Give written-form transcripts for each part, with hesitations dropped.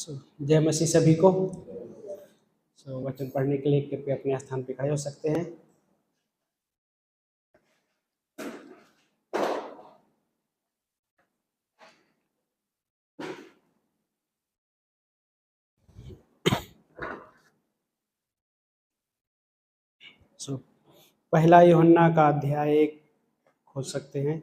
जय मसीह सभी को। वचन पढ़ने के लिए कृपया अपने स्थान पर खड़े हो सकते हैं। पहला यूहन्ना का अध्याय 1 खोल सकते हैं।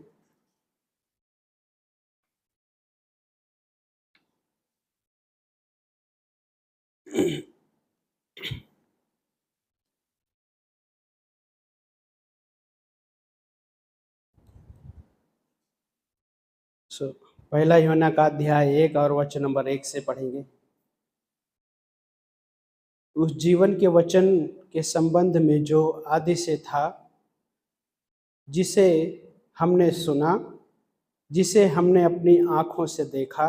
पहला यूहन्ना का अध्याय 1 और वचन नंबर 1 से पढ़ेंगे। उस जीवन के वचन के संबंध में जो आदि से था, जिसे हमने सुना, जिसे हमने अपनी आँखों से देखा,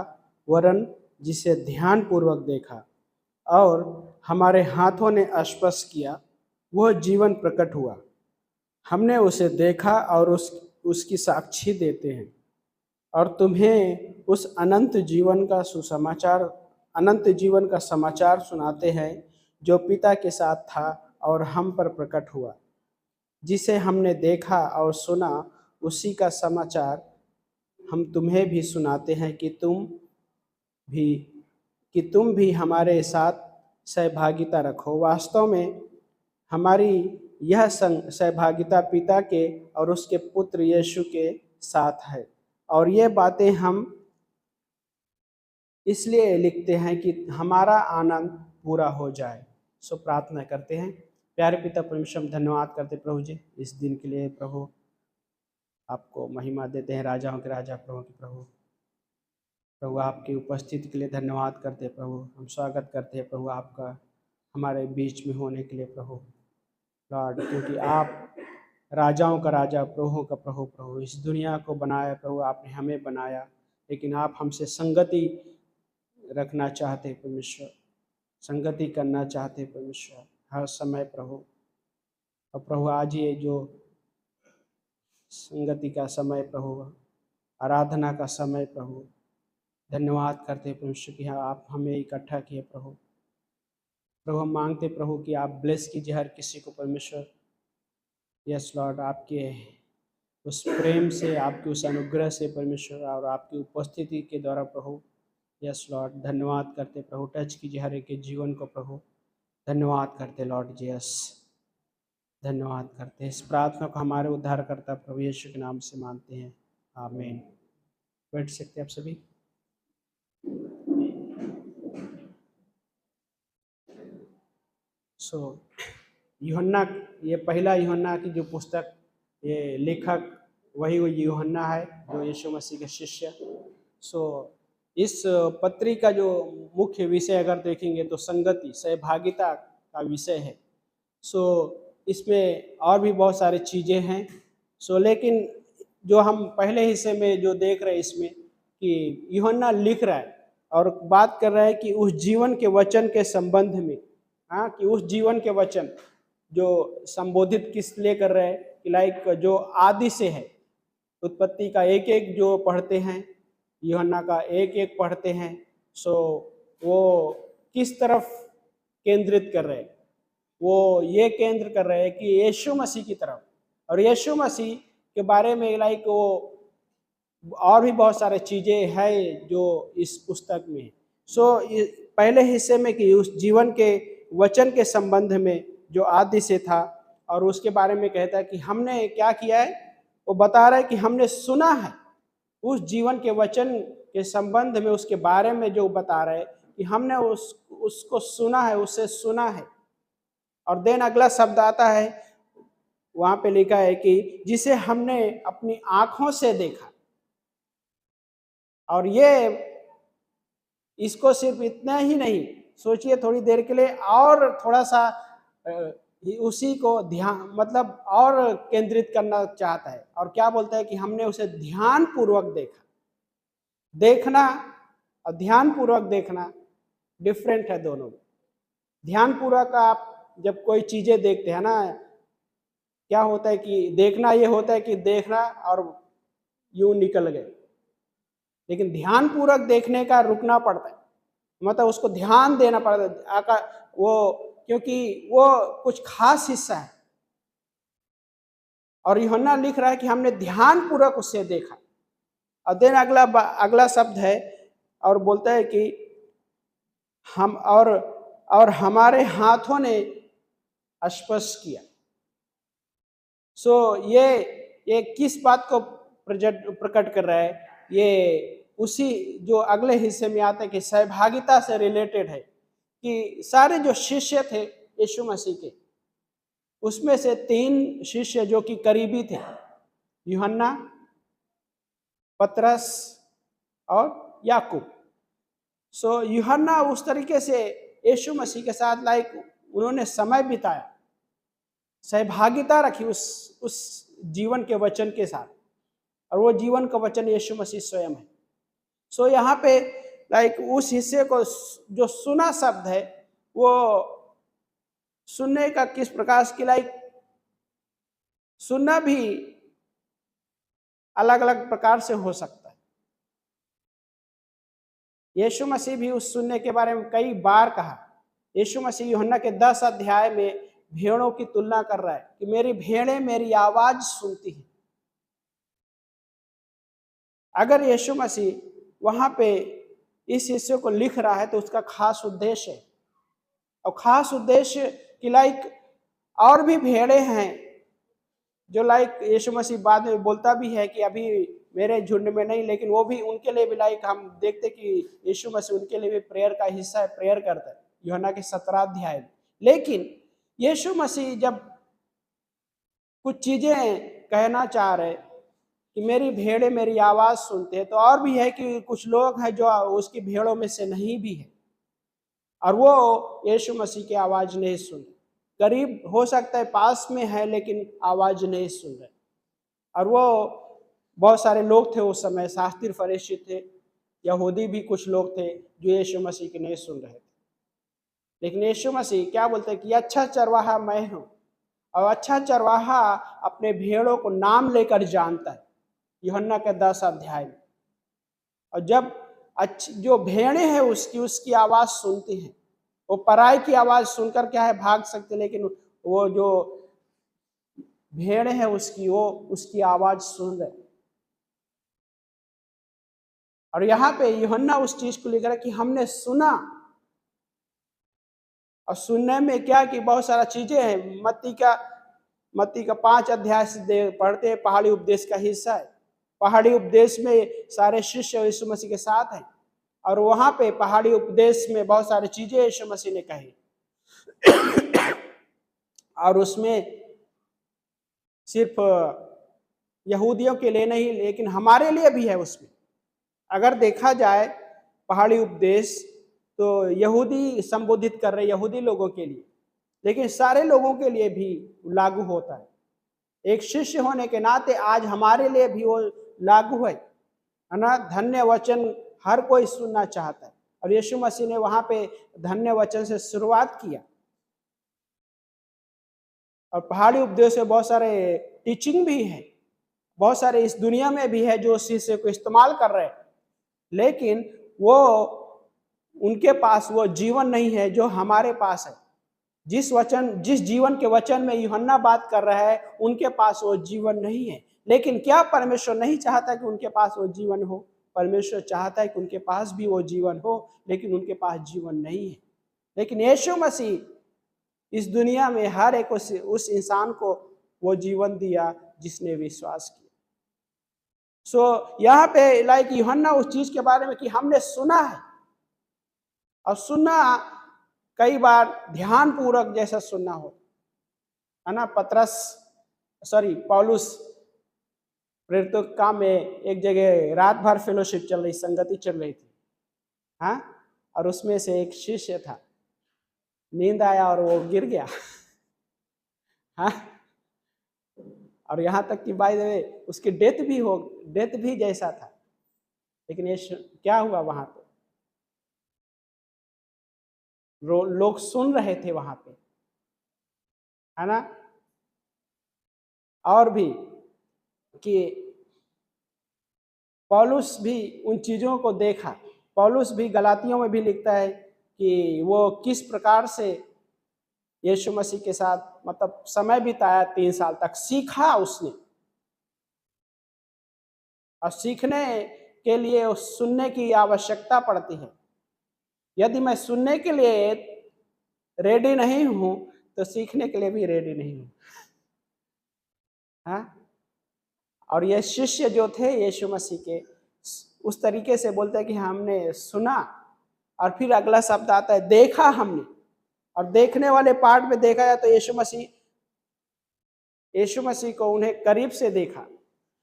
वरन जिसे ध्यानपूर्वक देखा और हमारे हाथों ने स्पर्श किया, वह जीवन प्रकट हुआ। हमने उसे देखा और उसकी साक्षी देते हैं और तुम्हें उस अनंत जीवन का समाचार सुनाते हैं जो पिता के साथ था और हम पर प्रकट हुआ। जिसे हमने देखा और सुना, उसी का समाचार हम तुम्हें भी सुनाते हैं कि तुम भी हमारे साथ सहभागिता रखो। वास्तव में हमारी यह सहभागिता पिता के और उसके पुत्र यीशु के साथ है, और ये बातें हम इसलिए लिखते हैं कि हमारा आनंद पूरा हो जाए। प्रार्थना करते हैं। प्यारे पिता परमेश्वर, धन्यवाद करते प्रभु जी इस दिन के लिए। प्रभु आपको महिमा देते हैं, राजाओं के राजा प्रभु के प्रभु आपकी उपस्थिति के लिए धन्यवाद करते हैं प्रभु। हम स्वागत करते हैं प्रभु आपका हमारे बीच में होने के लिए प्रभु लॉर्ड, क्योंकि आप राजाओं का राजा, प्रभुओं का प्रभु इस दुनिया को बनाया प्रभु, आपने हमें बनाया, लेकिन आप हमसे संगति रखना चाहते परमेश्वर, संगति करना चाहते परमेश्वर हर समय प्रभु। और प्रभु आज ये जो संगति का समय प्रभु, आराधना का समय प्रभु, धन्यवाद करते परमेश्वर कि आप हमें इकट्ठा किए प्रभु। हम मांगते प्रभु कि आप ब्लेस कीजिए हर किसी को परमेश्वर। यस लॉर्ड, आपके उस प्रेम से, आपके उस अनुग्रह से परमेश्वर और आपकी उपस्थिति के द्वारा प्रभु। यस लॉर्ड, धन्यवाद करते प्रभु। टच कीजिए हर एक के जीवन को प्रभु। धन्यवाद करते लॉर्ड जी। यस, धन्यवाद करते। इस प्रार्थना को हमारे उद्धारकर्ता प्रभु यीशु के नाम से मानते हैं, आमीन। बैठ सकते हैं आप सभी। यूहन्ना, ये पहला यूहन्ना की जो पुस्तक, ये लेखक वही यूहन्ना है जो यीशु मसीह के शिष्य। इस पत्री का जो मुख्य विषय अगर देखेंगे तो संगति, सहभागिता का विषय है। इसमें और भी बहुत सारी चीज़ें हैं। लेकिन जो हम पहले हिस्से में जो देख रहे हैं इसमें कि यूहन्ना लिख रहा है और बात कर रहा है कि उस जीवन के वचन के संबंध में, कि उस जीवन के वचन जो संबोधित किस लिए कर रहे हैं कि लाइक जो आदि से है, उत्पत्ति का एक एक जो पढ़ते हैं, यूहन्ना का एक एक पढ़ते हैं, वो किस तरफ केंद्रित कर रहे हैं? वो ये केंद्र कर रहे हैं कि यीशु मसीह की तरफ, और यीशु मसीह के बारे में लाइक वो और भी बहुत सारे चीज़ें हैं जो इस पुस्तक में है। पहले हिस्से में कि उस जीवन के वचन के संबंध में जो आदि से था, और उसके बारे में कहता है कि हमने क्या किया है, वो बता रहा है कि हमने सुना है उस जीवन के वचन के संबंध में, उसके बारे में जो बता रहे कि हमने उसको सुना है, उससे सुना है। और देन अगला शब्द आता है, वहां पे लिखा है कि जिसे हमने अपनी आंखों से देखा। और ये इसको सिर्फ इतना ही नहीं, सोचिए थोड़ी देर के लिए और थोड़ा सा उसी को ध्यान मतलब और केंद्रित करना चाहता है। और क्या बोलता है कि हमने उसे ध्यान पूर्वक देखा। देखना और ध्यान पूर्वक देखना डिफरेंट है दोनों। ध्यान पूर्वक आप जब कोई चीजें देखते हैं ना, क्या होता है कि देखना ये होता है कि देखना और यूं निकल गए, लेकिन ध्यान पूर्वक देखने का रुकना पड़ता है। मतलब उसको ध्यान देना पड़ता आका वो, क्योंकि वो कुछ खास हिस्सा है। और यूहन्ना लिख रहा है कि हमने ध्यान पूर्वक उसे देखा। और देन अगला शब्द है और बोलता है कि हम और हमारे हाथों ने स्पर्श किया। सो ये किस बात को प्रकट कर रहा है? ये उसी जो अगले हिस्से में आता है कि सहभागिता से रिलेटेड है कि सारे जो शिष्य थे यीशु मसीह के, उसमें से 3 शिष्य जो कि करीबी थे, यूहन्ना, पतरस और याकूब। सो यूहन्ना उस तरीके से यीशु मसीह के साथ उन्होंने समय बिताया, सहभागिता रखी उस जीवन के वचन के साथ, और वो जीवन का वचन यीशु मसीह स्वयं है। सो यहाँ पे उस हिस्से को जो सुना शब्द है, वो सुनने का किस प्रकार की सुनना भी अलग अलग प्रकार से हो सकता है। यीशु मसीह भी उस सुनने के बारे में कई बार कहा। यीशु मसीह यूहन्ना के 10 अध्याय में भेड़ों की तुलना कर रहा है कि मेरी भेड़ें मेरी आवाज सुनती हैं। अगर यीशु मसीह वहां पे इस हिस्से को लिख रहा है तो उसका खास उद्देश्य है, और खास उद्देश्य कि और भी भेड़े हैं जो यीशु मसीह बाद में बोलता भी है कि अभी मेरे झुंड में नहीं, लेकिन वो भी उनके लिए भी हम देखते कि यीशु मसीह उनके लिए भी प्रेयर का हिस्सा है, प्रेयर करता है यूहन्ना के 17 अध्याय में। लेकिन यीशु मसीह जब कुछ चीजें कहना चाह रहे कि मेरी भेड़े मेरी आवाज सुनते हैं, तो और भी है कि कुछ लोग हैं जो उसकी भेड़ों में से नहीं भी है, और वो यीशु मसीह की आवाज नहीं सुन रहे। करीब हो सकता है पास में है लेकिन आवाज नहीं सुन रहे। और वो बहुत सारे लोग थे उस समय, शास्त्री फरीसी थे, यहूदी भी कुछ लोग थे जो यीशु मसीह की नहीं सुन रहे थे। लेकिन यीशु मसीह क्या बोलते हैं कि अच्छा चरवाहा मैं हूं, और अच्छा चरवाहा अपने भेड़ों को नाम लेकर जानता है, यूहन्ना के 10 अध्याय में। और जब जो भेड़े हैं उसकी आवाज सुनती हैं, वो पराई की आवाज सुनकर क्या है भाग सकते, लेकिन वो जो भेड़े हैं उसकी आवाज सुन रहे। और यहाँ पे यूहन्ना उस चीज को लेकर कि हमने सुना, और सुनने में क्या कि बहुत सारा चीजें हैं। मत्ती का 5 अध्याय से पढ़ते हैं, पहाड़ी उपदेश का हिस्सा है। पहाड़ी उपदेश में सारे शिष्य यीशु मसीह के साथ हैं, और वहां पे पहाड़ी उपदेश में बहुत सारी चीजें यीशु मसीह ने कही, और उसमें सिर्फ यहूदियों के लिए नहीं लेकिन हमारे लिए भी है। उसमें अगर देखा जाए पहाड़ी उपदेश तो यहूदी संबोधित कर रहे यहूदी लोगों के लिए, लेकिन सारे लोगों के लिए भी लागू होता है। एक शिष्य होने के नाते आज हमारे लिए भी वो लागू है ना। धन्य वचन हर कोई सुनना चाहता है, और यीशु मसीह ने वहां पे धन्य वचन से शुरुआत किया। और पहाड़ी उपदेश में बहुत सारे टीचिंग भी है, बहुत सारे इस दुनिया में भी है जो उस हिस्से को इस्तेमाल कर रहे हैं, लेकिन वो उनके पास वो जीवन नहीं है जो हमारे पास है। जिस जीवन के वचन में यूहन्ना बात कर रहा है, उनके पास वो जीवन नहीं है। लेकिन क्या परमेश्वर नहीं चाहता कि उनके पास वो जीवन हो? परमेश्वर चाहता है कि उनके पास भी वो जीवन हो, लेकिन उनके पास जीवन नहीं है। लेकिन यीशु मसीह इस दुनिया में हर एक उस इंसान को वो जीवन दिया जिसने विश्वास किया। सो यहाँ पे यूहन्ना उस चीज के बारे में कि हमने सुना है, और सुनना कई बार ध्यान पूर्वक जैसा सुनना हो, है ना। पौलुस प्रेरितों के काम में एक जगह रात भर फेलोशिप चल रही, संगति चल रही थी, हाँ, और उसमें से एक शिष्य था, नींद आया और वो गिर गया, हाँ। और यहाँ तक कि बाय द वे उसकी डेथ भी जैसा था। लेकिन ये क्या हुआ वहां पे? लोग सुन रहे थे वहां पे, है ना। और भी कि पौलुस भी उन चीजों को देखा, पौलुस भी गलातियों में भी लिखता है कि वो किस प्रकार से यीशु मसीह के साथ मतलब समय बिताया, 3 साल तक सीखा उसने। और सीखने के लिए सुनने की आवश्यकता पड़ती है। यदि मैं सुनने के लिए रेडी नहीं हूं तो सीखने के लिए भी रेडी नहीं हूं। हाँ, और ये शिष्य जो थे यीशु मसीह के, उस तरीके से बोलते हैं कि हमने सुना, और फिर अगला शब्द आता है देखा हमने। और देखने वाले पार्ट में देखा जाए तो यीशु मसीह को उन्हें करीब से देखा।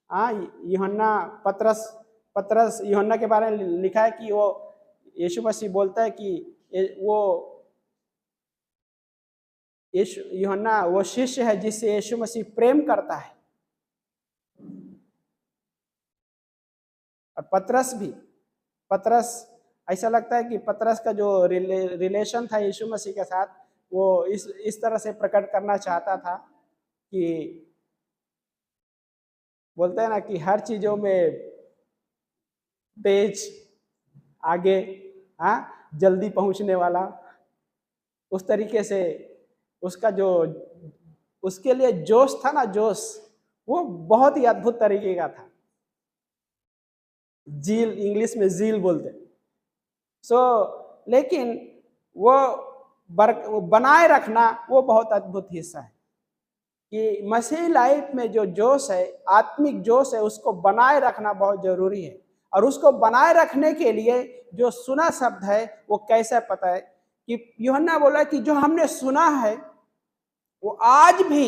हाँ, यूहन्ना पतरस यूहन्ना के बारे में लिखा है कि वो यीशु मसीह बोलता है कि वो यूहन्ना वो शिष्य है जिससे यीशु मसीह प्रेम करता है। और पतरस ऐसा लगता है कि पतरस का जो रिलेशन था यीशु मसीह के साथ, वो इस तरह से प्रकट करना चाहता था कि बोलते हैं ना कि हर चीजों में तेज, आगे, हाँ, जल्दी पहुंचने वाला। उस तरीके से उसका जो उसके लिए जोश था ना, जोश वो बहुत ही अद्भुत तरीके का था। जील, इंग्लिश में जील बोलते हैं। लेकिन वो बनाए रखना वो बहुत अद्भुत हिस्सा है कि मसीह लाइफ में जो जोश है, आत्मिक जोश है, उसको बनाए रखना बहुत जरूरी है। और उसको बनाए रखने के लिए जो सुना शब्द है वो कैसे पता है कि यूहन्ना बोला कि जो हमने सुना है वो आज भी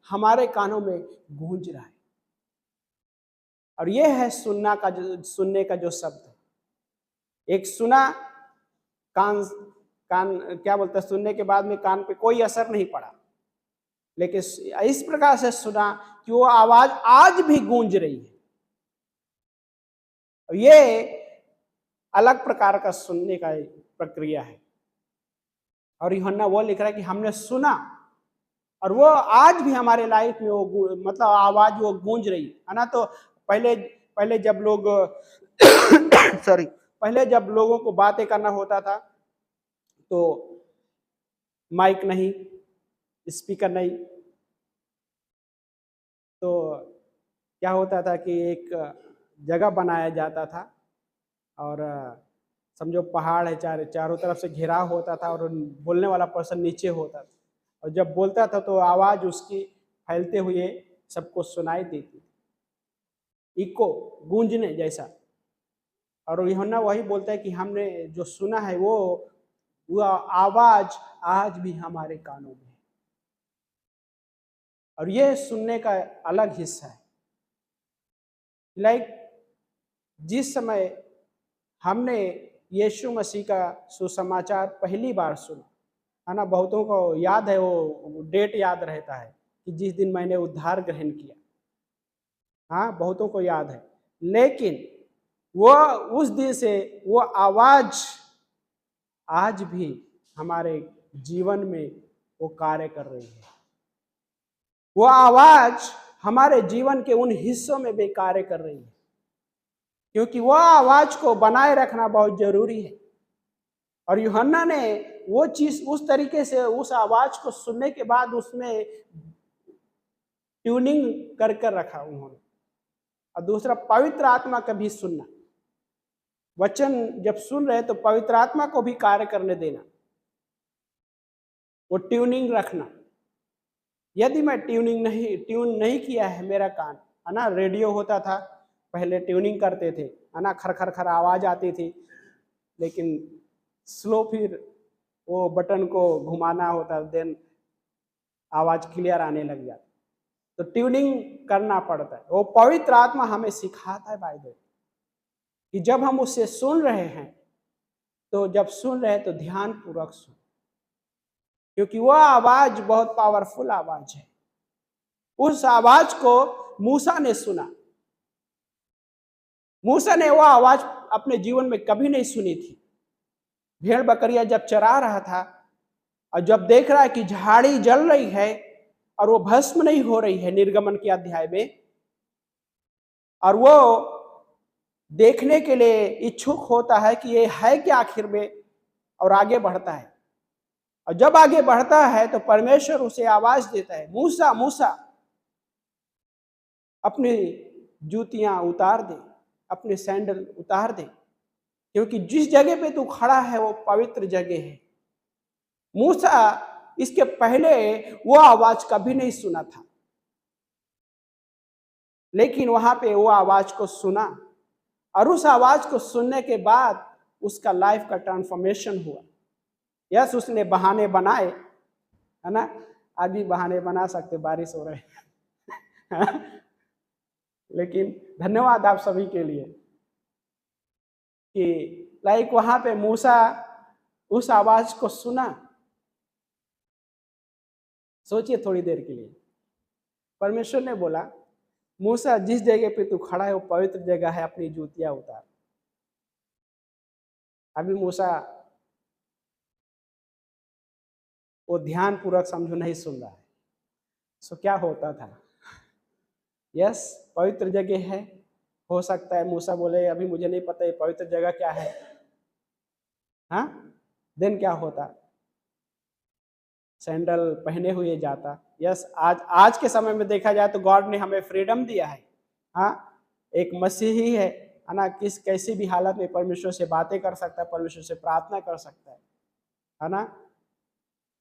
हमारे कानों में गूंज रहा है। और ये है सुनने का जो शब्द है। एक सुना, कान क्या बोलते हैं, सुनने के बाद में कान पे कोई असर नहीं पड़ा, लेकिन इस प्रकार से सुना कि वो आवाज आज भी गूंज रही है। ये अलग प्रकार का सुनने का प्रक्रिया है। और यूहन्ना वो लिख रहा है कि हमने सुना और वो आज भी हमारे लाइफ में वो मतलब आवाज वो गूंज रही है ना। तो पहले जब लोग पहले जब लोगों को बातें करना होता था तो माइक नहीं, स्पीकर नहीं, तो क्या होता था कि एक जगह बनाया जाता था और समझो पहाड़ है, चारों तरफ से घेराव होता था और बोलने वाला पर्सन नीचे होता था। और जब बोलता था तो आवाज उसकी फैलते हुए सबको सुनाई देती, इको, गूंजने जैसा। और यूहन्ना वही बोलता है कि हमने जो सुना है वो आवाज आज भी हमारे कानों में है। और ये सुनने का अलग हिस्सा है। जिस समय हमने यीशु मसीह का सुसमाचार पहली बार सुना, है ना, बहुतों को याद है, वो डेट याद रहता है कि जिस दिन मैंने उद्धार ग्रहण किया। हाँ, बहुतों को याद है। लेकिन वो उस दिन से वो आवाज आज भी हमारे जीवन में वो कार्य कर रही है। वो आवाज हमारे जीवन के उन हिस्सों में भी कार्य कर रही है, क्योंकि वो आवाज को बनाए रखना बहुत जरूरी है। और यूहन्ना ने वो चीज उस तरीके से उस आवाज को सुनने के बाद उसमें ट्यूनिंग कर कर रखा उन्होंने। और दूसरा, पवित्र आत्मा का भी सुनना। वचन जब सुन रहे तो पवित्र आत्मा को भी कार्य करने देना, वो ट्यूनिंग रखना। यदि मैं ट्यून नहीं किया है मेरा कान, है ना, रेडियो होता था पहले, ट्यूनिंग करते थे, है ना, खर खर खर आवाज आती थी, लेकिन स्लो फिर वो बटन को घुमाना होता, देन आवाज क्लियर आने लग जाती। तो ट्यूनिंग करना पड़ता है। वो पवित्र आत्मा हमें सिखाता है बाइबल कि जब हम उससे सुन रहे हैं तो तो ध्यान पूर्वक सुन, क्योंकि वह आवाज बहुत पावरफुल आवाज है। उस आवाज को मूसा ने सुना। मूसा ने वह आवाज अपने जीवन में कभी नहीं सुनी थी। भेड़ बकरियां जब चरा रहा था और जब देख रहा है कि झाड़ी जल रही है और वो भस्म नहीं हो रही है, निर्गमन के अध्याय में, और वो देखने के लिए इच्छुक होता है कि ये है क्या आखिर में, और आगे बढ़ता है। और जब आगे बढ़ता है तो परमेश्वर उसे आवाज देता है, मूसा मूसा अपनी जूतियां उतार दे, अपने सैंडल उतार दे, क्योंकि जिस जगह पे तू खड़ा है वो पवित्र जगह है। मूसा इसके पहले वो आवाज कभी नहीं सुना था, लेकिन वहां पे वो आवाज को सुना, और उस आवाज को सुनने के बाद उसका लाइफ का ट्रांसफॉर्मेशन हुआ। यस, उसने बहाने बनाए, है ना, आदमी बहाने बना सकते, बारिश हो रहे है। लेकिन धन्यवाद आप सभी के लिए कि लाइक वहां पे मूसा उस आवाज को सुना। सोचिए थोड़ी देर के लिए, परमेश्वर ने बोला मूसा जिस जगह पे तू खड़ा है वो पवित्र जगह है, अपनी जूतियां उतार। अभी मूसा वो ध्यान पूर्वक समझो नहीं सुन रहा है। सो क्या होता था, यस पवित्र जगह है, हो सकता है मूसा बोले अभी मुझे नहीं पता ये पवित्र जगह क्या है। हाँ, देन क्या होता, सैंडल पहने हुए जाता। यस, आज के समय में देखा जाए तो गॉड ने हमें फ्रीडम दिया है। हाँ, एक मसीही है ना, कैसी भी हालत में परमेश्वर से बातें कर सकता है, परमेश्वर से प्रार्थना कर सकता है ना,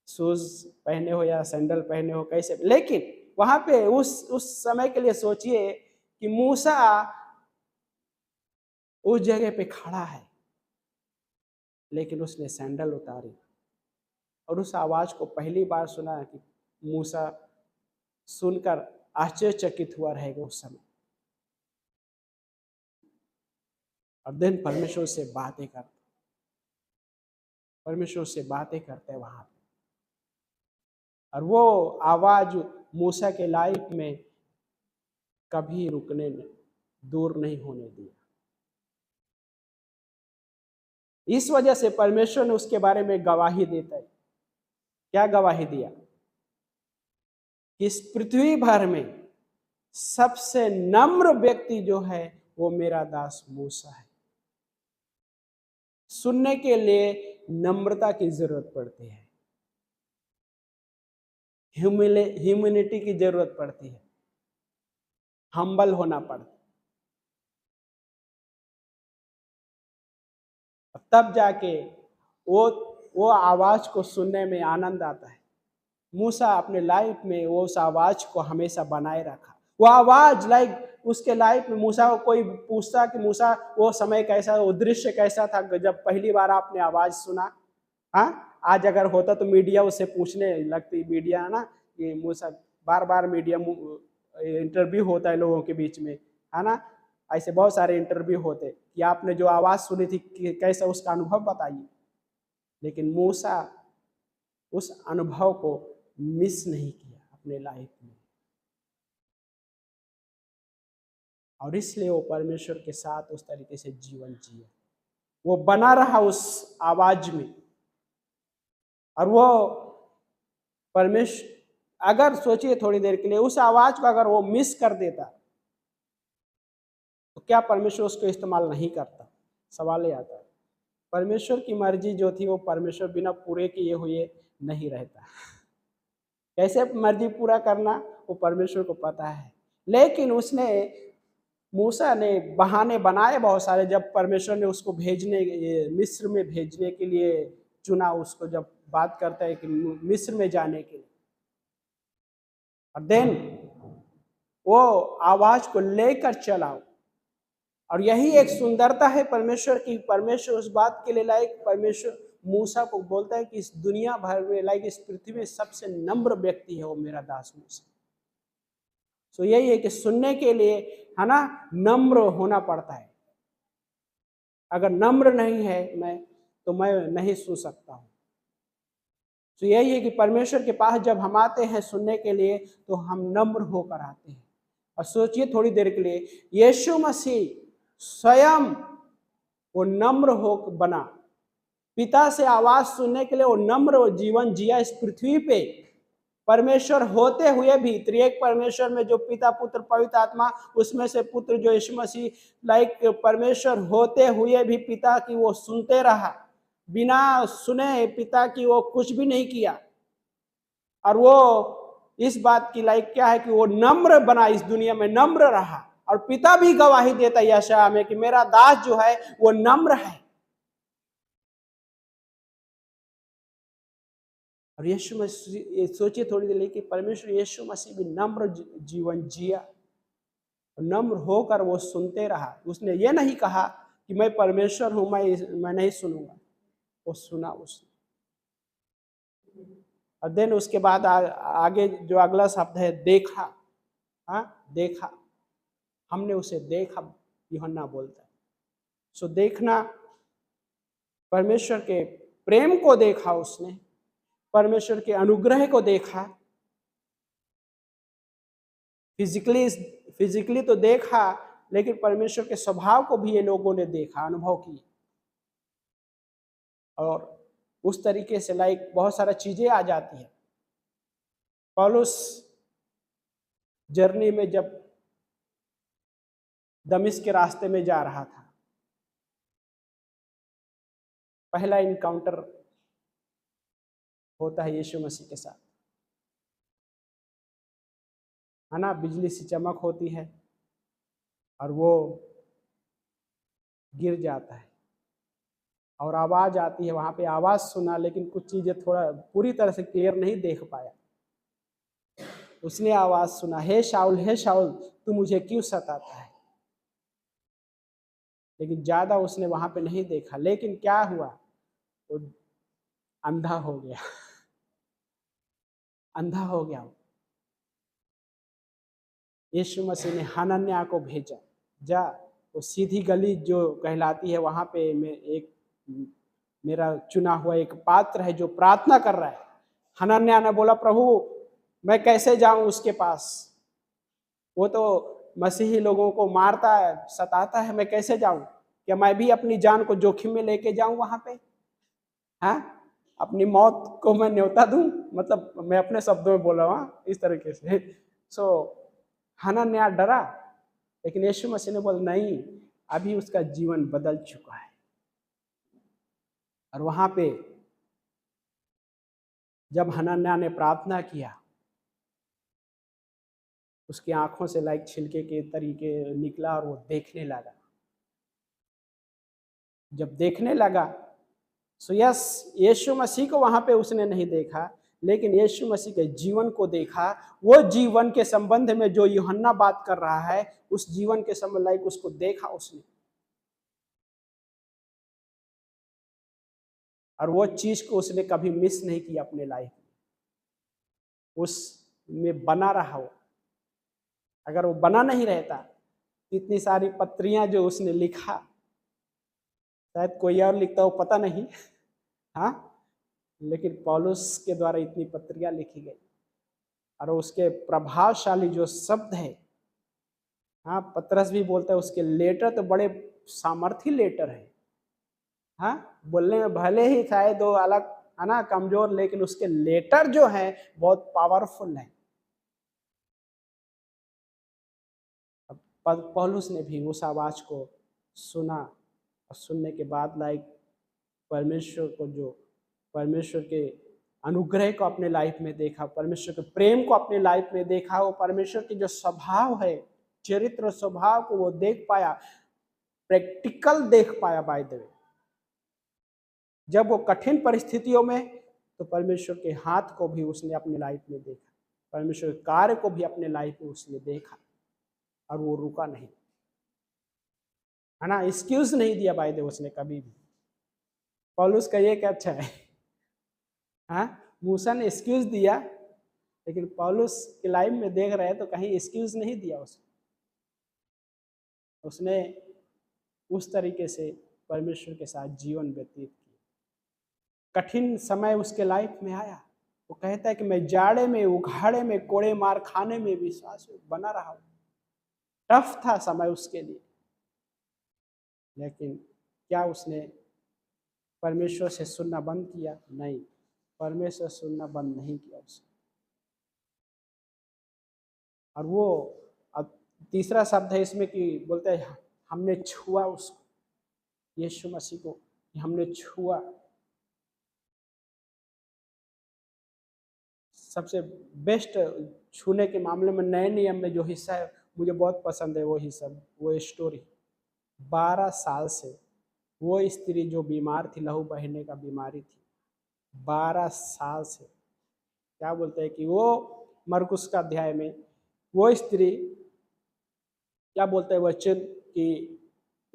शूज पहने हो या सैंडल पहने हो कैसे। लेकिन वहां पे उस समय के लिए सोचिए कि मूसा उस जगह पे खड़ा है, लेकिन उसने सैंडल उतारी और उस आवाज को पहली बार सुना कि मूसा सुनकर आश्चर्यचकित हुआ रहेगा उस समय। और दिन परमेश्वर से बातें करते, परमेश्वर से बातें करते वहां पे, और वो आवाज मूसा के लाइफ में कभी रुकने दूर नहीं होने दिया। इस वजह से परमेश्वर ने उसके बारे में गवाही देता है। क्या गवाही दिया? इस पृथ्वी भर में सबसे नम्र व्यक्ति जो है वो मेरा दास मूसा है। सुनने के लिए नम्रता की जरूरत पड़ती है, ह्यूमिलिटी की जरूरत पड़ती है, हम्बल होना पड़ता है, तब जाके वो आवाज को सुनने में आनंद आता है। मूसा अपने लाइफ में वो उस आवाज को हमेशा बनाए रखा। वो आवाज लाइक उसके लाइफ में मूसा को कोई पूछता कि मूसा वो समय कैसा, वो दृश्य कैसा था जब पहली बार आपने आवाज सुना। हाँ, आज अगर होता तो मीडिया उससे पूछने लगती, मीडिया है ना, कि मूसा बार बार मीडिया इंटरव्यू होता है लोगों के बीच में, है ना, ऐसे बहुत सारे इंटरव्यू होते कि आपने जो आवाज सुनी थी कैसा उसका अनुभव बताइए। लेकिन मूसा उस अनुभव को मिस नहीं किया अपने लाइफ में, और इसलिए वो परमेश्वर के साथ उस तरीके से जीवन जिया। वो बना रहा उस आवाज में, और वो परमेश्वर अगर सोचिए थोड़ी देर के लिए उस आवाज को अगर वो मिस कर देता तो क्या परमेश्वर उसको इस्तेमाल नहीं करता? सवाल ये आता है। परमेश्वर की मर्जी जो थी वो परमेश्वर बिना पूरे किए हुए नहीं रहता। कैसे मर्जी पूरा करना वो परमेश्वर को पता है। लेकिन उसने मूसा ने बहाने बनाए बहुत सारे, जब परमेश्वर ने उसको मिस्र में भेजने के लिए चुना, उसको जब बात करता है कि मिस्र में जाने के लिए, और देन वो आवाज को लेकर चलाओ। और यही एक सुंदरता है परमेश्वर की। परमेश्वर उस बात के लिए लाइक परमेश्वर मूसा को बोलता है कि इस दुनिया भर में लाइक इस पृथ्वी में सबसे नम्र व्यक्ति है वो मेरा दास मूसा। सो यही है कि सुनने के लिए, है ना, नम्र होना पड़ता है। अगर नम्र नहीं है तो मैं नहीं सुन सकता हूँ। तो यही है कि परमेश्वर के पास जब हम आते हैं सुनने के लिए तो हम नम्र होकर आते हैं। और सोचिए थोड़ी देर के लिए, यीशु मसीह स्वयं वो नम्र हो बना, पिता से आवाज सुनने के लिए वो नम्र जीवन जिया इस पृथ्वी पे। परमेश्वर होते हुए भी, त्रिएक परमेश्वर में जो पिता पुत्र पवित्र आत्मा, उसमें से पुत्र जो यीशु मसीह, लाइक परमेश्वर होते हुए भी पिता की वो सुनते रहा, बिना सुने पिता की वो कुछ भी नहीं किया। और वो इस बात की लाइक क्या है कि वो नम्र बना, इस दुनिया में नम्र रहा। और पिता भी गवाही देता है यशायाह में कि मेरा दास जो है वो नम्र है। और यीशु मसीह, सोचिए थोड़ी देर लेके, परमेश्वर यीशु मसीह भी नम्र जीवन जिया, नम्र होकर वो सुनते रहा। उसने ये नहीं कहा कि मैं परमेश्वर हूं, मैं नहीं सुनूंगा, वो सुना उसने। और देन उसके बाद आगे जो अगला शब्द है देखा। हाँ, देखा, हमने उसे देखा, यूहन्ना बोलता है। सो देखना, परमेश्वर के प्रेम को देखा उसने, परमेश्वर के अनुग्रह को देखा। फिजिकली तो देखा, लेकिन परमेश्वर के स्वभाव को भी ये लोगों ने देखा, अनुभव किया। और उस तरीके से लाइक बहुत सारा चीजें आ जाती है। पौलुस जर्नी में जब दमिश्क के रास्ते में जा रहा था, पहला इनकाउंटर होता है यीशु मसीह के साथ, है ना। बिजली सी चमक होती है और वो गिर जाता है और आवाज आती है। वहां पे आवाज सुना, लेकिन कुछ चीजें थोड़ा पूरी तरह से क्लियर नहीं देख पाया। उसने आवाज सुना, हे शाऊल तू मुझे क्यों सताता है। लेकिन ज्यादा उसने वहां पे नहीं देखा। लेकिन क्या हुआ, वो अंधा हो गया। अंधा हो गया। यीशु मसीह ने हनन्याह को भेजा, जा वो सीधी गली जो कहलाती है वहां पे एक मेरा चुना हुआ एक पात्र है जो प्रार्थना कर रहा है। हनन्याह ने बोला, प्रभु मैं कैसे जाऊं उसके पास, वो तो मसीही लोगों को मारता है, सताता है, मैं कैसे जाऊं। क्या मैं भी अपनी जान को जोखिम में लेके जाऊं वहां पे? हाँ, अपनी मौत को मैं न्योता दूं। मतलब मैं अपने शब्दों में बोल रहा हूं, इस तरीके से। सो हनन्याह डरा, लेकिन यीशु मसीह ने बोला, नहीं, अभी उसका जीवन बदल चुका है। और वहां पे जब हनन्याह ने प्रार्थना किया, उसकी आंखों से लाइक छिलके के तरीके निकला और वो देखने लगा। जब देखने लगा, सो यस, यीशु मसीह को वहां पे उसने नहीं देखा, लेकिन यीशु मसीह के जीवन को देखा। वो जीवन के संबंध में जो यूहन्ना बात कर रहा है, उस जीवन के संबंध लाइक उसको देखा उसने। और वो चीज को उसने कभी मिस नहीं किया अपने लाइफ में, उसमें बना रहा वो। अगर वो बना नहीं रहता, इतनी सारी पत्रियां जो उसने लिखा, शायद कोई और लिखता हो पता नहीं, हाँ, लेकिन पौलुस के द्वारा इतनी पत्रियां लिखी गई। और उसके प्रभावशाली जो शब्द है, हाँ, पतरस भी बोलता है उसके लेटर तो बड़े सामर्थी लेटर है। हाँ, बोलने में भले ही शायद दो अलग, है ना, कमजोर, लेकिन उसके लेटर जो है बहुत पावरफुल है। पौलुस ने भी उस आवाज को सुना, और सुनने के बाद लाइक परमेश्वर को, जो परमेश्वर के अनुग्रह को अपने लाइफ में देखा, परमेश्वर के प्रेम को अपने लाइफ में देखा, वो परमेश्वर के जो स्वभाव है, चरित्र स्वभाव को वो देख पाया, प्रैक्टिकल देख पाया। बाय द वे, जब वो कठिन परिस्थितियों में, तो परमेश्वर के हाथ को भी उसने अपने लाइफ में देखा, परमेश्वर के कार्य को भी अपने लाइफ में उसने देखा, और वो रुका नहीं, है ना, एक्सक्यूज नहीं दिया बाय द वे उसने कभी भी। पौलुस का ये क्या अच्छा है, हाँ, मूसा ने एक्सक्यूज दिया, लेकिन पौलुस के लाइफ में देख रहे हैं तो कहीं एक्सक्यूज नहीं दिया उसने उस तरीके से परमेश्वर के साथ जीवन व्यतीत किया। कठिन समय उसके लाइफ में आया, वो कहता है कि मैं जाड़े में, उघाड़े में, कोड़े मार खाने में विश्वास बना रहा हूं। टफ था समय उसके लिए, लेकिन क्या उसने परमेश्वर से सुनना बंद किया? नहीं, परमेश्वर सुनना बंद नहीं किया उसने। और वो अब तीसरा शब्द है इसमें कि बोलते हैं हमने छुआ उसको, यीशु मसीह को, कि हमने छुआ। सबसे बेस्ट छूने के मामले में नए नियम में जो हिस्सा है मुझे बहुत पसंद है, वो हिस्सा, वो स्टोरी। 12 साल से वो स्त्री जो बीमार थी, लहू बहने का बीमारी थी, 12 साल से, क्या बोलते हैं कि वो मरकुस का अध्याय में वो स्त्री क्या बोलते हैं वचन कि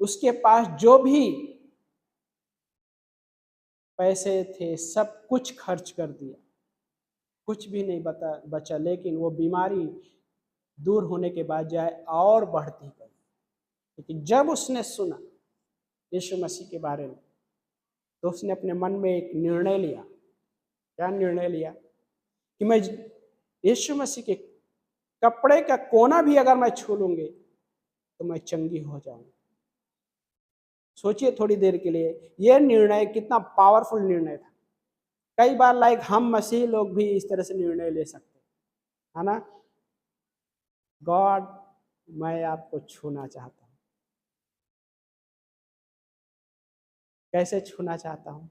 उसके पास जो भी पैसे थे सब कुछ खर्च कर दिया, कुछ भी नहीं बचा, लेकिन वो बीमारी दूर होने के बाद जाए और बढ़ती गई। लेकिन जब उसने सुना यीशु मसीह के बारे में तो उसने अपने मन में एक निर्णय लिया। क्या निर्णय लिया? कि मैं यीशु मसीह के कपड़े का कोना भी अगर मैं छू लूंगी तो मैं चंगी हो जाऊंगी। सोचिए थोड़ी देर के लिए, यह निर्णय कितना पावरफुल निर्णय था। कई बार हम मसीह लोग भी इस तरह से निर्णय ले सकते हैं, है ना? गॉड, मैं आपको छूना चाहता हूँ। कैसे छूना चाहता हूँ?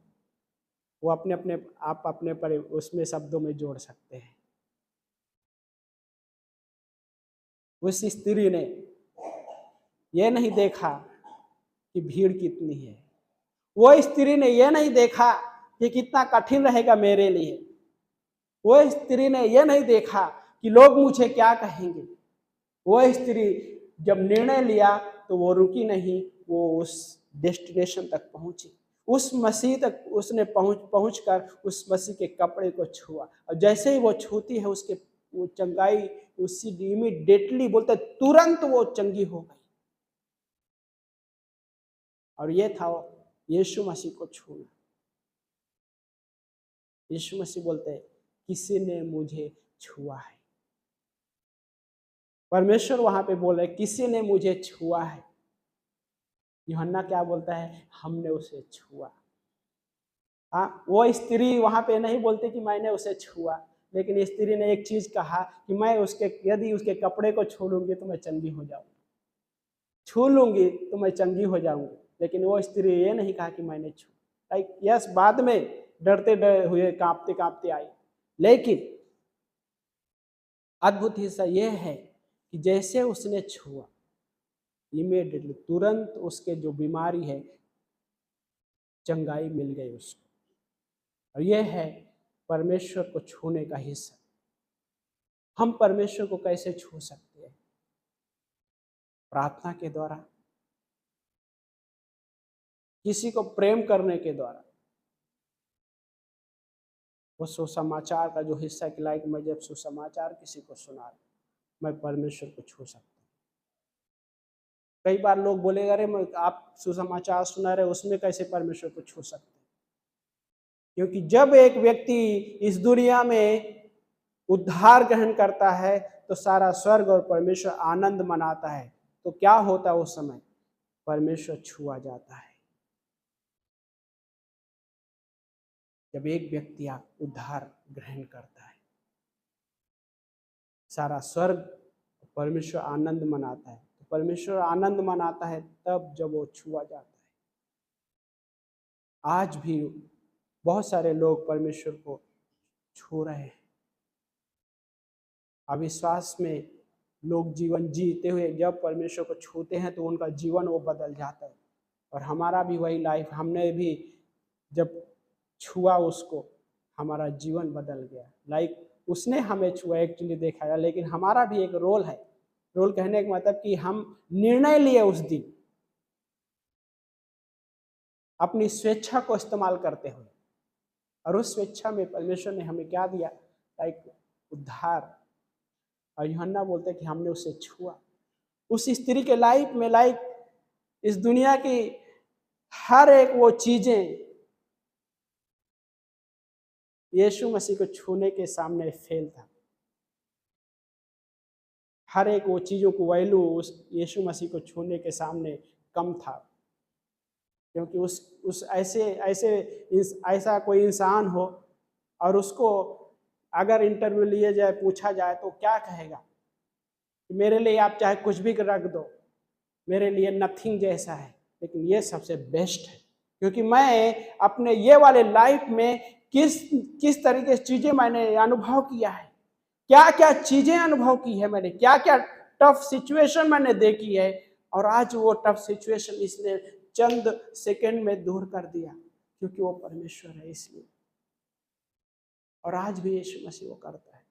वो अपने अपने आप अपने पर उसमें शब्दों में जोड़ सकते हैं। उस स्त्री ने यह नहीं देखा कि भीड़ कितनी है, वो स्त्री ने यह नहीं देखा कि कितना कठिन रहेगा मेरे लिए, वो स्त्री ने यह नहीं देखा कि लोग मुझे क्या कहेंगे। वो स्त्री जब निर्णय लिया तो वो रुकी नहीं, वो उस डेस्टिनेशन तक पहुंची, उस मसीह तक उसने पहुंचकर उस मसीह के कपड़े को छुआ। और जैसे ही वो छूती है उसके वो चंगाई उसी इमीडिएटली, बोलते तुरंत वो चंगी हो गई। और ये था यीशु मसीह को छूना। यीशु मसीह बोलते हैं किसी ने मुझे छुआ है। परमेश्वर वहां पे बोल रहे किसी ने मुझे छुआ है। यूहन्ना क्या बोलता है? हमने उसे छुआ। हाँ, वो स्त्री वहां पे नहीं बोलती कि मैंने उसे छुआ, लेकिन स्त्री ने एक चीज कहा कि मैं उसके यदि उसके कपड़े को छू लूंगी तो मैं चंगी हो जाऊंगी, छू लूंगी तो मैं चंगी हो जाऊंगी। लेकिन वो स्त्री ये नहीं कहा कि मैंने छू। यस, बाद में डरते हुए कांपते कांपते आई, लेकिन अद्भुत हिस्सा यह है कि जैसे उसने छुआ इमीडिएटली तुरंत उसके जो बीमारी है चंगाई मिल गई उसको। और यह है परमेश्वर को छूने का हिस्सा। हम परमेश्वर को कैसे छू सकते हैं? प्रार्थना के द्वारा, किसी को प्रेम करने के द्वारा। वो सुसमाचार का जो हिस्सा कि मैं जब सुसमाचार किसी को सुना मैं परमेश्वर को छू सकता हूँ। कई बार लोग बोलेगा अरे आप सुसमाचार सुना रहे उसमें कैसे परमेश्वर को छू सकते हैं? क्योंकि जब एक व्यक्ति इस दुनिया में उद्धार ग्रहण करता है तो सारा स्वर्ग और परमेश्वर आनंद मनाता है। तो क्या होता है उस समय? परमेश्वर छुआ जाता है। जब एक व्यक्ति उद्धार ग्रहण करता है सारा स्वर्ग परमेश्वर आनंद मनाता है। तो परमेश्वर आनंद मनाता है तब जब वो छुआ जाता है। आज भी बहुत सारे लोग परमेश्वर को छू रहे हैं। अविश्वास में लोग जीवन जीते हुए जब परमेश्वर को छूते हैं तो उनका जीवन वो बदल जाता है। और हमारा भी वही लाइफ, हमने भी जब छुआ उसको हमारा जीवन बदल गया। उसने हमें छुआ एक्चुअली दिखाया, लेकिन हमारा भी एक रोल है। रोल कहने का मतलब कि हम निर्णय लिए उस दिन अपनी स्वेच्छा को इस्तेमाल करते हुए, और उस स्वेच्छा में परमेश्वर ने हमें क्या दिया? उद्धार। और यूहन्ना बोलते हैं कि हमने उसे छुआ। उस स्त्री के लाइफ में इस दुनिया की हर एक वो चीजें यीशु मसीह को छूने के सामने फेल था। हर एक वो चीजों को वैल्यू उस यीशु मसीह को छूने के सामने कम था। क्योंकि उस ऐसा कोई इंसान हो और उसको अगर इंटरव्यू लिए जाए, पूछा जाए तो क्या कहेगा? मेरे लिए आप चाहे कुछ भी रख दो, मेरे लिए नथिंग जैसा है, लेकिन ये सबसे बेस्ट है, क्योंकि मैं अपने ये वाले लाइफ में किस किस तरीके से चीजें मैंने अनुभव किया है, क्या क्या चीजें अनुभव की है मैंने, क्या क्या टफ सिचुएशन मैंने देखी है, और आज वो टफ सिचुएशन इसने चंद सेकंड में दूर कर दिया, क्योंकि वो परमेश्वर है इसलिए। और आज भी यीशु मसीह वो करता है।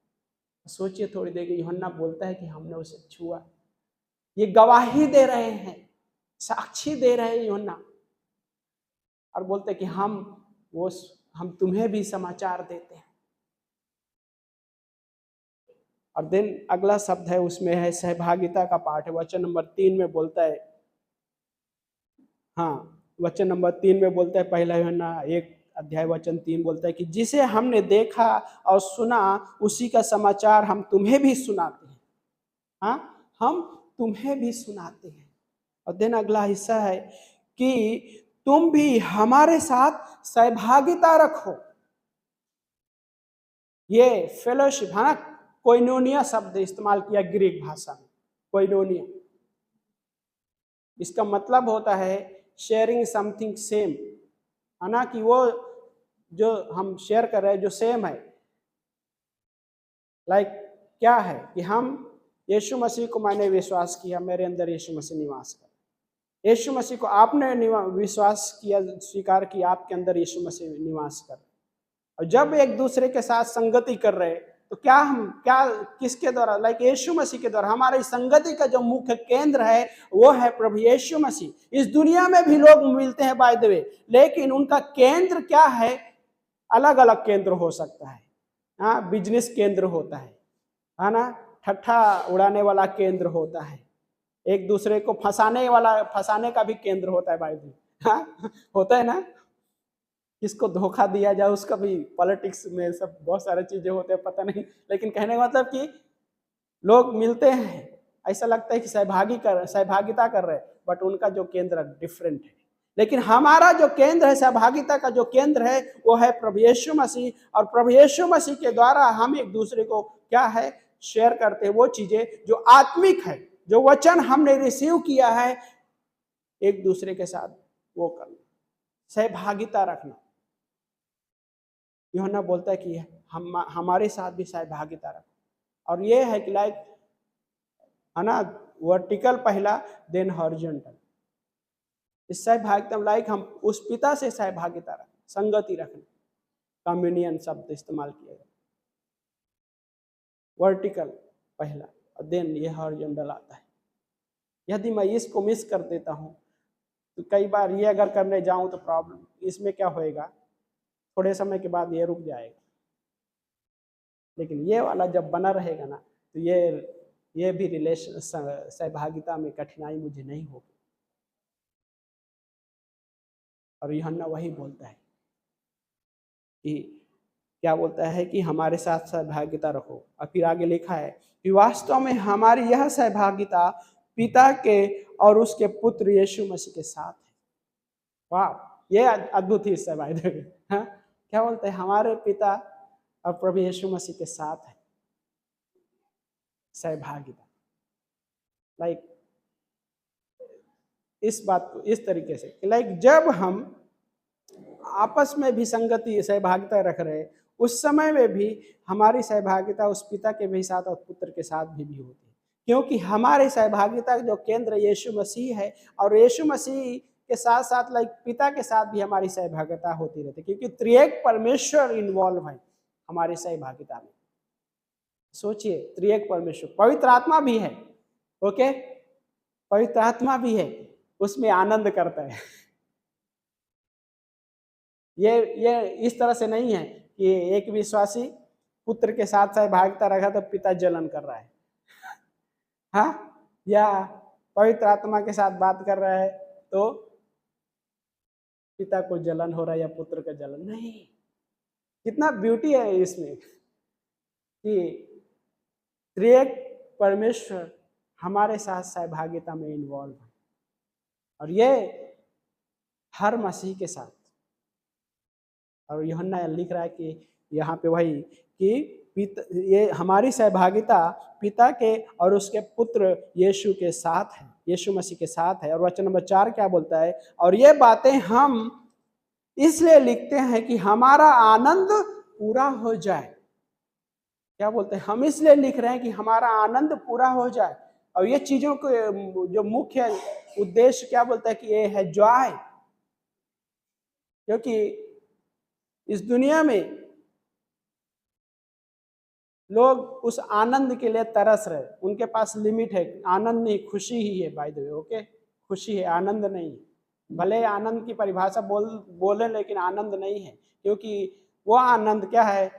सोचिए थोड़ी देर, यूहन्ना बोलता है कि हमने उसे छुआ, ये गवाही दे रहे हैं, साक्षी दे रहे हैं यूहन्ना, और बोलते हैं कि हम तुम्हें भी समाचार देते हैं। और देन अगला शब्द है, उसमें है सहभागिता का पाठ है, वचन नंबर 3 में बोलता है, हाँ वचन नंबर 3 में बोलता है, पहला यूहन्ना 1 वचन 3 बोलता है कि जिसे हमने देखा और सुना उसी का समाचार हम तुम्हें भी सुनाते हैं। हाँ, हम तुम्हें भी सुनाते हैं। और देन अगला हिस्सा है कि तुम भी हमारे साथ सहभागिता रखो। ये फेलोशिप, हाँ, कोइनोनिया शब्द इस्तेमाल किया ग्रीक भाषा में, कोइनोनिया। इसका मतलब होता है शेयरिंग समथिंग सेम, है ना, कि वो जो हम शेयर कर रहे हैं जो सेम है। लाइक क्या है कि हम यीशु मसीह को मैंने विश्वास किया, मेरे अंदर यीशु मसीह निवास कर। यीशु मसीह को आपने विश्वास किया, स्वीकार किया, आपके अंदर यीशु मसीह निवास कर। और जब एक दूसरे के साथ संगति कर रहे, तो क्या किसके द्वारा, लाइक यीशु मसीह के द्वारा। हमारी संगति का जो मुख्य केंद्र है वो है प्रभु यीशु मसीह। इस दुनिया में भी लोग मिलते हैं बाय द वे, लेकिन उनका केंद्र क्या है, अलग अलग केंद्र हो सकता है। हाँ, बिजनेस केंद्र होता है ना, ठट्ठा उड़ाने वाला केंद्र होता है, एक दूसरे को फंसाने का भी केंद्र होता है बाय द वे, हाँ होता है ना, किसको धोखा दिया जाए उसका भी, पॉलिटिक्स में सब बहुत सारे चीजें होते हैं, पता नहीं, लेकिन कहने का मतलब कि लोग मिलते हैं, ऐसा लगता है कि सहभागिता कर रहे हैं, बट उनका जो केंद्र डिफरेंट है। लेकिन हमारा जो केंद्र है, सहभागिता का जो केंद्र है, वो है प्रभु यीशु मसीह। और प्रभु यीशु मसीह के द्वारा हम एक दूसरे को क्या है, शेयर करते हैं वो चीजें जो आत्मिक है, जो वचन हमने रिसीव किया है, एक दूसरे के साथ वो करना, सहभागिता रखना। यूहन्ना बोलता है कि हमारे साथ भी सहभागिता रखो। और ये है कि लाइक, है ना, वर्टिकल पहला, देन हॉरिजॉन्टल। इस सहभागिता लाइक हम उस पिता से सहभागिता रखें, संगति रखना, कम्युनियन शब्द इस्तेमाल किया गया। वर्टिकल पहला, और देन ये हॉरिजॉन्टल आता है। यदि मैं इसको मिस कर देता हूँ तो कई बार ये अगर करने जाऊं तो प्रॉब्लम, इसमें क्या होएगा, थोड़े समय के बाद ये रुक जाएगा। लेकिन ये वाला जब बना रहेगा ना, तो ये भी रिलेशन, सहभागिता में कठिनाई मुझे नहीं होगी। और यूहन्ना वही बोलता है कि क्या बोलता है कि हमारे साथ सहभागिता रखो। और फिर आगे लिखा है कि वास्तव में हमारी यह सहभागिता पिता के और उसके पुत्र यीशु मसीह के साथ है। वाह, ये अद्भुत ही सहभागिता, हाँ, क्या बोलते हैं, हमारे पिता और प्रभु यीशु मसीह के साथ है सहभागिता। लाइक इस बात को इस तरीके से, लाइक जब हम आपस में भी संगति सहभागिता रख रहे, उस समय में भी हमारी सहभागिता उस पिता के भी साथ और पुत्र के साथ भी होती है, क्योंकि हमारे सहभागिता जो केंद्र यीशु मसीह है, और यीशु मसीह के साथ साथ लाइक पिता के साथ भी हमारी सहभागिता होती रहती है, क्योंकि त्रिएक परमेश्वर इन्वॉल्व है हमारी सहभागिता में। सोचिए, त्रिएक परमेश्वर, पवित्र आत्मा भी है, ओके, पवित्र आत्मा भी है, उसमें आनंद करता है। ये इस तरह से नहीं है कि एक विश्वासी पुत्र के साथ सहभागिता रखा तो पिता जलन कर रहा है, हाँ, या पवित्र आत्मा के साथ बात कर रहा है तो पिता को जलन हो रहा है या पुत्र का जलन नहीं। कितना ब्यूटी है इसमें कि त्रिएक परमेश्वर हमारे साथ सहभागिता में इन्वॉल्व है, और ये हर मसीह के साथ। और यूहन्ना लिख रहा है कि यहाँ पे वही कि ये हमारी सहभागिता पिता के और उसके पुत्र यीशु के साथ है, यीशु मसीह के साथ है। और वचन नंबर 4 क्या बोलता है? और ये बातें हम इसलिए लिखते हैं कि हमारा आनंद पूरा हो जाए। क्या बोलते हैं? हम इसलिए लिख रहे हैं कि हमारा आनंद पूरा हो जाए। और ये चीजों को जो मुख्य उद्देश्य क्या बोलता है कि ये है जॉय। क्योंकि इस दुनिया में लोग उस आनंद के लिए तरस रहे, उनके पास लिमिट है। आनंद नहीं, खुशी ही है। बाय द वे, ओके, खुशी है, आनंद नहीं है। भले आनंद की परिभाषा बोले लेकिन आनंद नहीं है। क्योंकि वो आनंद क्या है?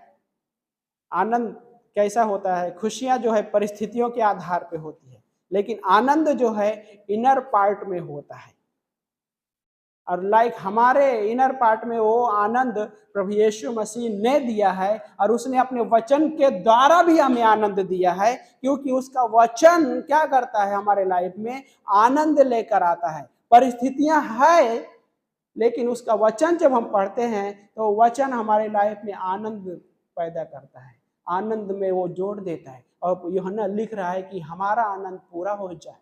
आनंद कैसा होता है? खुशियां जो है परिस्थितियों के आधार पे होती है, लेकिन आनंद जो है इनर पार्ट में होता है। और लाइक हमारे इनर पार्ट में वो आनंद प्रभु यीशु मसीह ने दिया है, और उसने अपने वचन के द्वारा भी हमें आनंद दिया है। क्योंकि उसका वचन क्या करता है? हमारे लाइफ में आनंद लेकर आता है। परिस्थितियां है, लेकिन उसका वचन जब हम पढ़ते हैं तो वचन हमारे लाइफ में आनंद पैदा करता है, आनंद में वो जोड़ देता है। और यूहन्ना लिख रहा है कि हमारा आनंद पूरा हो जाए,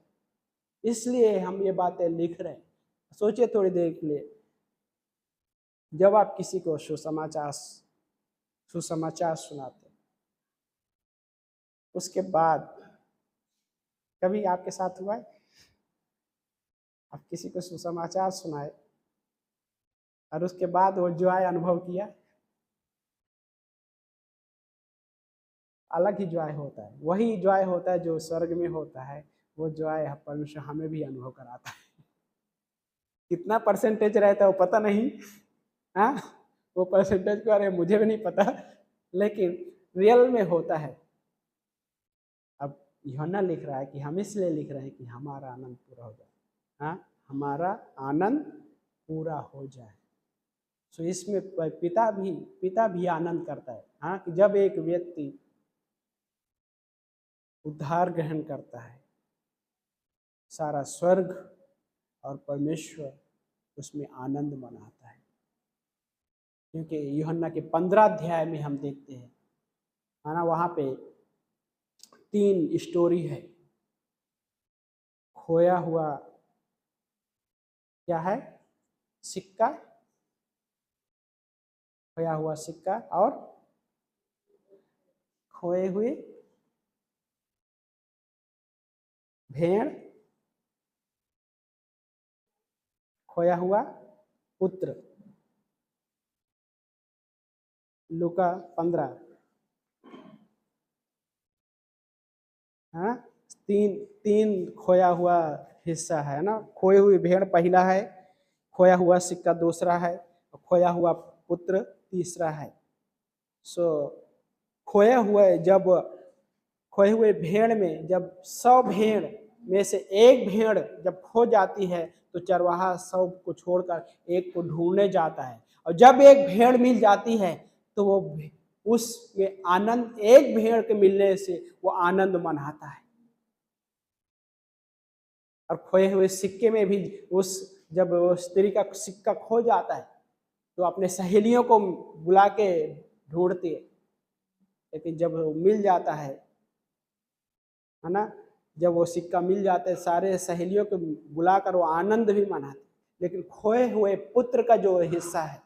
इसलिए हम ये बातें लिख रहे हैं। सोचिए थोड़ी देर के लिए, जब आप किसी को सुसमाचार सुनाते, उसके बाद कभी आपके साथ हुआ है आप किसी को सुसमाचार सुनाए और उसके बाद वो जॉय अनुभव किया? अलग ही जॉय होता है। वही जॉय होता है जो स्वर्ग में होता है। वो जॉय परमेश्वर हमें भी अनुभव कराता है। कितना परसेंटेज रहता है वो पता नहीं, हाँ, वो परसेंटेज के बारे में मुझे भी नहीं पता, लेकिन रियल में होता है। अब यूहन्ना लिख रहा है कि हम इसलिए लिख रहे हैं कि हमारा आनंद पूरा हो जाए। हाँ, हमारा आनंद पूरा हो जाए। सो इसमें पिता भी आनंद करता है। हाँ, कि जब एक व्यक्ति उद्धार ग्रहण करता है, सारा स्वर्ग और परमेश्वर उसमें आनंद मनाता है। क्योंकि यूहन्ना के 15 अध्याय में हम देखते हैं, है ना, वहाँ पे 3 स्टोरी है। खोया हुआ क्या है? सिक्का, खोया हुआ सिक्का, और खोए हुए भेड़, खोया हुआ पुत्र। लूका 15, हाँ, तीन खोया हुआ हिस्सा है ना। खोई हुई भेड़ पहला है, खोया हुआ सिक्का दूसरा है, खोया हुआ पुत्र तीसरा है। सो खोए हुए भेड़ में जब 100 भेड़ में से एक भेड़ जब खो जाती है तो चरवाहा 100 को छोड़कर एक को ढूंढने जाता है। और जब एक भेड़ मिल जाती है तो वो उसमें आनंद, एक भेड़ के मिलने से वो आनंद मनाता है। और खोए हुए सिक्के में भी जब वो स्त्री का सिक्का खो जाता है तो अपने सहेलियों को बुला के ढूंढती है, लेकिन जब वो मिल जाता है ना, जब वो सिक्का मिल जाता है सारे सहेलियों को बुलाकर वो आनंद भी मनाते। लेकिन खोए हुए पुत्र का जो हिस्सा है,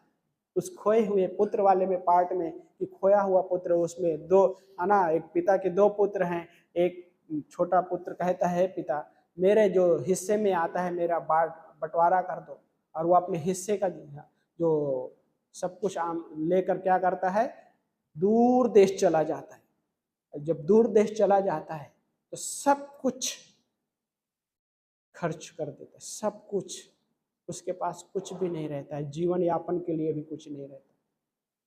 उस खोए हुए पुत्र वाले में पार्ट में, कि खोया हुआ पुत्र, उसमें 2, है ना, एक पिता के 2 पुत्र हैं। एक छोटा पुत्र कहता है, पिता मेरे जो हिस्से में आता है मेरा बंटवारा कर दो। और वो अपने हिस्से का जो सब कुछ लेकर क्या करता है? दूर देश चला जाता है। जब दूर देश चला जाता है तो सब कुछ खर्च कर देता है, सब कुछ, उसके पास कुछ भी नहीं रहता है, जीवन यापन के लिए भी कुछ नहीं रहता।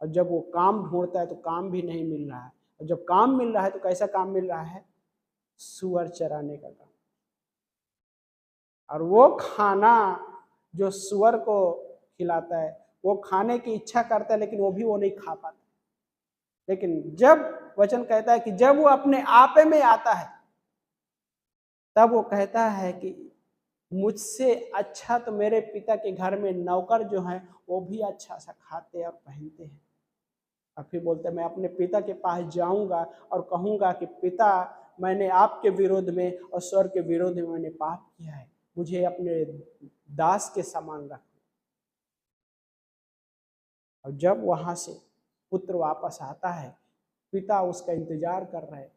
और जब वो काम ढूंढता है तो काम भी नहीं मिल रहा है। और जब काम मिल रहा है तो कैसा काम मिल रहा है? सुअर चराने का काम। और वो खाना जो सुअर को खिलाता है, वो खाने की इच्छा करता है, लेकिन वो नहीं खा पाता। लेकिन जब वचन कहता है कि जब वो अपने आपे में आता है, तब वो कहता है कि मुझसे अच्छा तो मेरे पिता के घर में नौकर जो हैं वो भी अच्छा सा खाते और पहनते हैं। और फिर बोलते मैं अपने पिता के पास जाऊंगा और कहूंगा कि पिता, मैंने आपके विरोध में और स्वर्ग के विरोध में मैंने पाप किया है, मुझे अपने दास के समान रख। और जब वहां से पुत्र वापस आता है, पिता उसका इंतजार कर रहे हैं,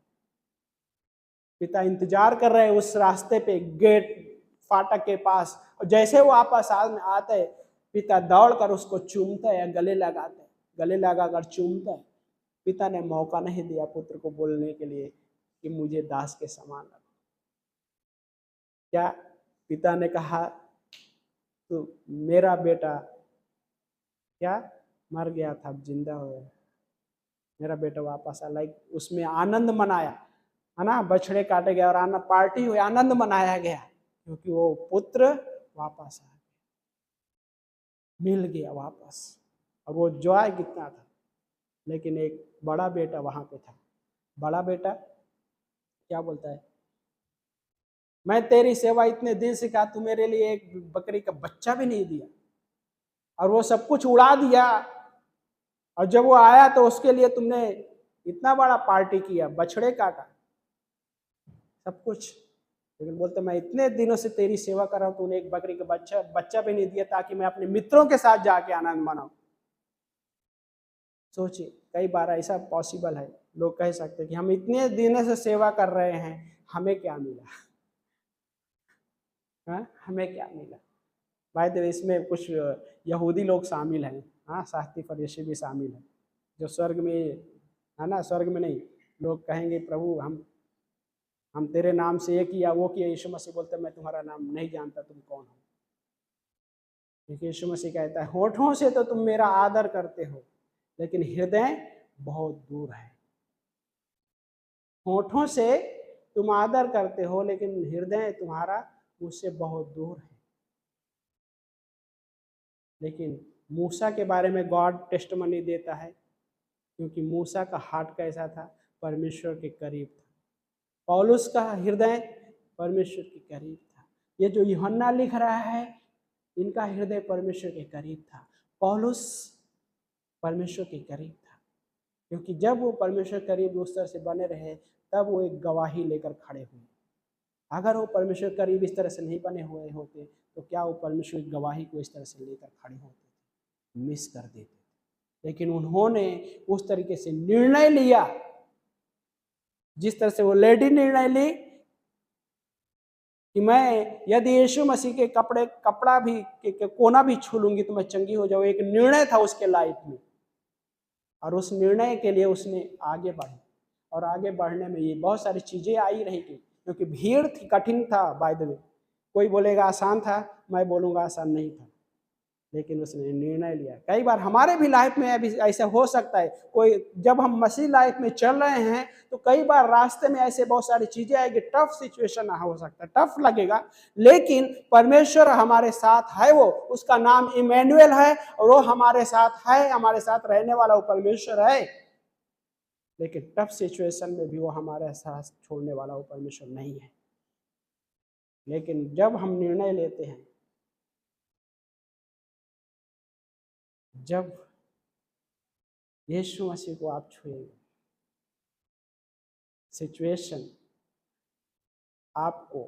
पिता इंतजार कर रहे हैं उस रास्ते पे, गेट फाटक के पास। और जैसे वो वापस आते हैं, पिता दौड़कर उसको चूमता है, गले लगाते हैं, गले लगाकर चूमता है। पिता ने मौका नहीं दिया पुत्र को बोलने के लिए कि मुझे दास के समान रखो। क्या पिता ने कहा तो मेरा बेटा क्या मर गया था, अब जिंदा हो गया, मेरा बेटा वापस आ, लाइक उसमें आनंद मनाया, है ना, बछड़े काटे गए और आनंद पार्टी हुई, आनंद मनाया गया, क्योंकि वो पुत्र वापस आ गया, मिल गया वापस। और वो जॉय कितना था। लेकिन एक बड़ा बेटा वहां पे था। बड़ा बेटा क्या बोलता है, मैं तेरी सेवा इतने दिन से कहा, तू मेरे लिए एक बकरी का बच्चा भी नहीं दिया, और वो सब कुछ उड़ा दिया। और जब वो आया तो उसके लिए तुमने इतना बड़ा पार्टी किया, बछड़े काटा, सब कुछ। लेकिन बोलते मैं इतने दिनों से तेरी सेवा कर रहा हूं, तूने एक बकरी का बच्चा भी नहीं दिया ताकि मैं अपने मित्रों के साथ जाके आनंद मनाऊं। सोचिए, कई बार ऐसा पॉसिबल है, लोग कह सकते हैं कि हम इतने दिनों से सेवा कर रहे हैं, हमें क्या मिला, हाँ हमें क्या मिला। भाई तो इसमें कुछ यहूदी लोग शामिल हैं, हाँ शास्त्री फरीसी भी शामिल हैं, जो स्वर्ग में, है ना, स्वर्ग में नहीं, लोग कहेंगे प्रभु हम तेरे नाम से ये किया वो किया। यीशु मसीह बोलते मैं तुम्हारा नाम नहीं जानता, तुम कौन हो। क्योंकि यीशु मसीह कहता है होठों से तो तुम मेरा आदर करते हो, लेकिन हृदय बहुत दूर है। होठों से तुम आदर करते हो, लेकिन हृदय तुम्हारा मुझसे बहुत दूर है। लेकिन मूसा के बारे में गॉड टेस्टमनी देता है, क्योंकि मूसा का हार्ट कैसा था, परमेश्वर के करीब था। पौलुस का हृदय परमेश्वर के करीब था। ये जो यूहन्ना लिख रहा है, इनका हृदय परमेश्वर के करीब था। पौलुस परमेश्वर के करीब था, क्योंकि जब वो परमेश्वर करीब उस तरह से बने रहे, तब वो एक गवाही लेकर खड़े हुए। अगर वो परमेश्वर करीब इस तरह से नहीं बने हुए होते, तो क्या वो परमेश्वर की गवाही को इस तरह से लेकर खड़े होते, मिस कर देते। लेकिन उन्होंने उस तरीके से निर्णय लिया, जिस तरह से वो लेडी निर्णय ली कि मैं यदि यीशु मसीह के कपड़ा भी के कोना भी छू लूंगी तो मैं चंगी हो जाऊँ। एक निर्णय था उसके लाइफ में, और उस निर्णय के लिए उसने आगे बढ़ी। और आगे बढ़ने में ये बहुत सारी चीजें आई रही थी, क्योंकि भीड़ थी, कठिन था। बाय द वे, कोई बोलेगा आसान था, मैं बोलूंगा आसान नहीं था, लेकिन उसने निर्णय लिया। कई बार हमारे भी लाइफ में अभी ऐसा हो सकता है, कोई जब हम मसीह लाइफ में चल रहे हैं तो कई बार रास्ते में ऐसे बहुत सारी चीजें आएगी, टफ सिचुएशन हो सकता है, टफ लगेगा, लेकिन परमेश्वर हमारे साथ है। वो उसका नाम इमैनुएल है, और वो हमारे साथ है, हमारे साथ रहने वाला वो परमेश्वर है। लेकिन टफ सिचुएशन में भी वो हमारे साथ छोड़ने वाला वो परमेश्वर नहीं है। लेकिन जब हम निर्णय लेते हैं, जब यीशु मसीह को आप छुएंगे, सिचुएशन आपको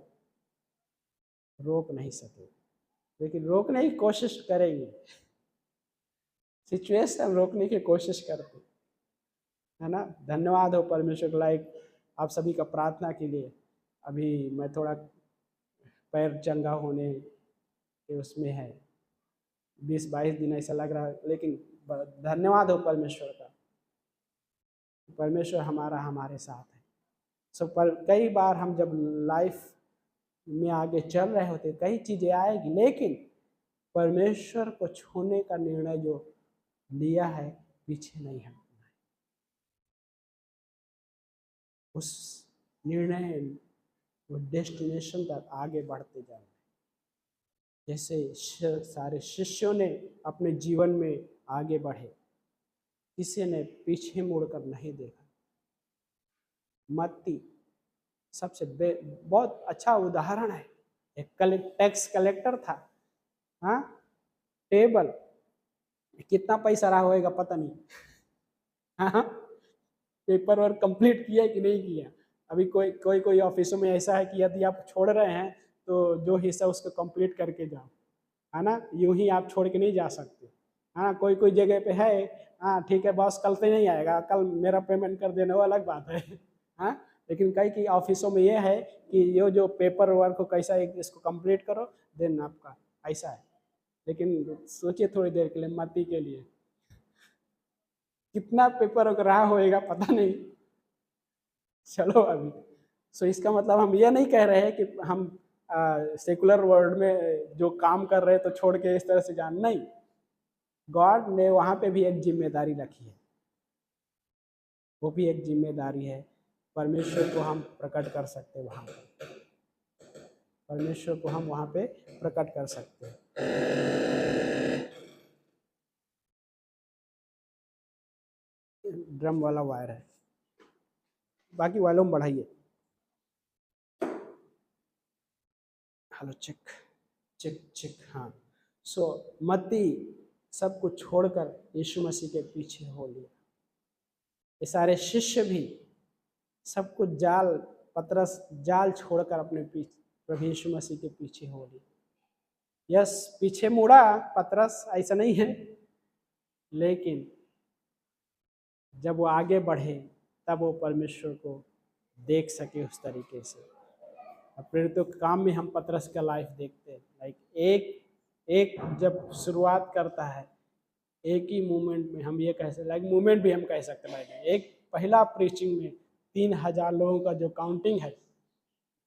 रोक नहीं सकेगी, लेकिन रोकने की कोशिश करेंगे। सिचुएशन रोकने की कोशिश करते, है ना। धन्यवाद हो परमेश्वर को, लाइक आप सभी का प्रार्थना के लिए। अभी मैं थोड़ा पैर चंगा होने के उसमें है, 20-22 दिन ऐसा लग रहा है, लेकिन धन्यवाद हो परमेश्वर का, परमेश्वर हमारे साथ है। सो पर कई बार हम जब लाइफ में आगे चल रहे होते, कई चीजें आएगी, लेकिन परमेश्वर को छूने का निर्णय जो लिया है, पीछे नहीं हटना है। उस निर्णय, वो डेस्टिनेशन तक आगे बढ़ते जाना है। जैसे सारे शिष्यों ने अपने जीवन में आगे बढ़े, किसी ने पीछे मुड़कर नहीं देखा। मत्ती सबसे बहुत अच्छा उदाहरण है। एक टैक्स कलेक्टर था, हाँ, टेबल कितना पैसा रहा होगा पता नहीं, हाँ, पेपर वर्क कंप्लीट किया कि नहीं किया। अभी कोई ऑफिसों में ऐसा है कि यदि आप छोड़ रहे हैं तो जो हिस्सा उसको कंप्लीट करके जाओ, है ना, यूं ही आप छोड़ के नहीं जा सकते। हाँ, कोई जगह पे है, हाँ ठीक है बॉस कल से नहीं आएगा, कल मेरा पेमेंट कर देना वो अलग बात है। हाँ, लेकिन कई ऑफिसों में ये है कि ये जो पेपर वर्क को कैसा है इसको कंप्लीट करो देन आपका, ऐसा है। लेकिन सोचिए थोड़ी देर के लिए, मती के लिए कितना पेपर वर्क रहा होएगा पता नहीं। चलो अभी, सो इसका मतलब हम ये नहीं कह रहे हैं कि हम सेकुलर वर्ल्ड में जो काम कर रहे हैं तो छोड़ के इस तरह से जान, नहीं। गॉड ने वहाँ पे भी एक जिम्मेदारी रखी है, वो भी एक जिम्मेदारी है। परमेश्वर को हम प्रकट कर सकते हैं वहाँ पे, परमेश्वर को हम वहाँ पे प्रकट कर सकते हैं। ड्रम वाला वायर है, बाकी वॉल्यूम बढ़ाइए। हेलो चेक चेक चेक, हाँ। सो मत्ती सब कुछ छोड़कर यीशु मसीह के पीछे हो लिया। ये सारे शिष्य भी सब कुछ पतरस जाल छोड़कर अपने पीछे प्रभु यीशु मसीह के पीछे हो लिया। यस, पीछे मुड़ा पतरस, ऐसा नहीं है, लेकिन जब वो आगे बढ़े तब वो परमेश्वर को देख सके उस तरीके से। प्रेरितों के काम में हम पतरस का लाइफ देखते हैं, लाइक एक जब शुरुआत करता है, एक ही मूवमेंट में, हम ये कह सकते, लाइक मूवमेंट भी हम कह सकते हैं, एक पहला प्रीचिंग में 3000 लोगों का जो काउंटिंग है,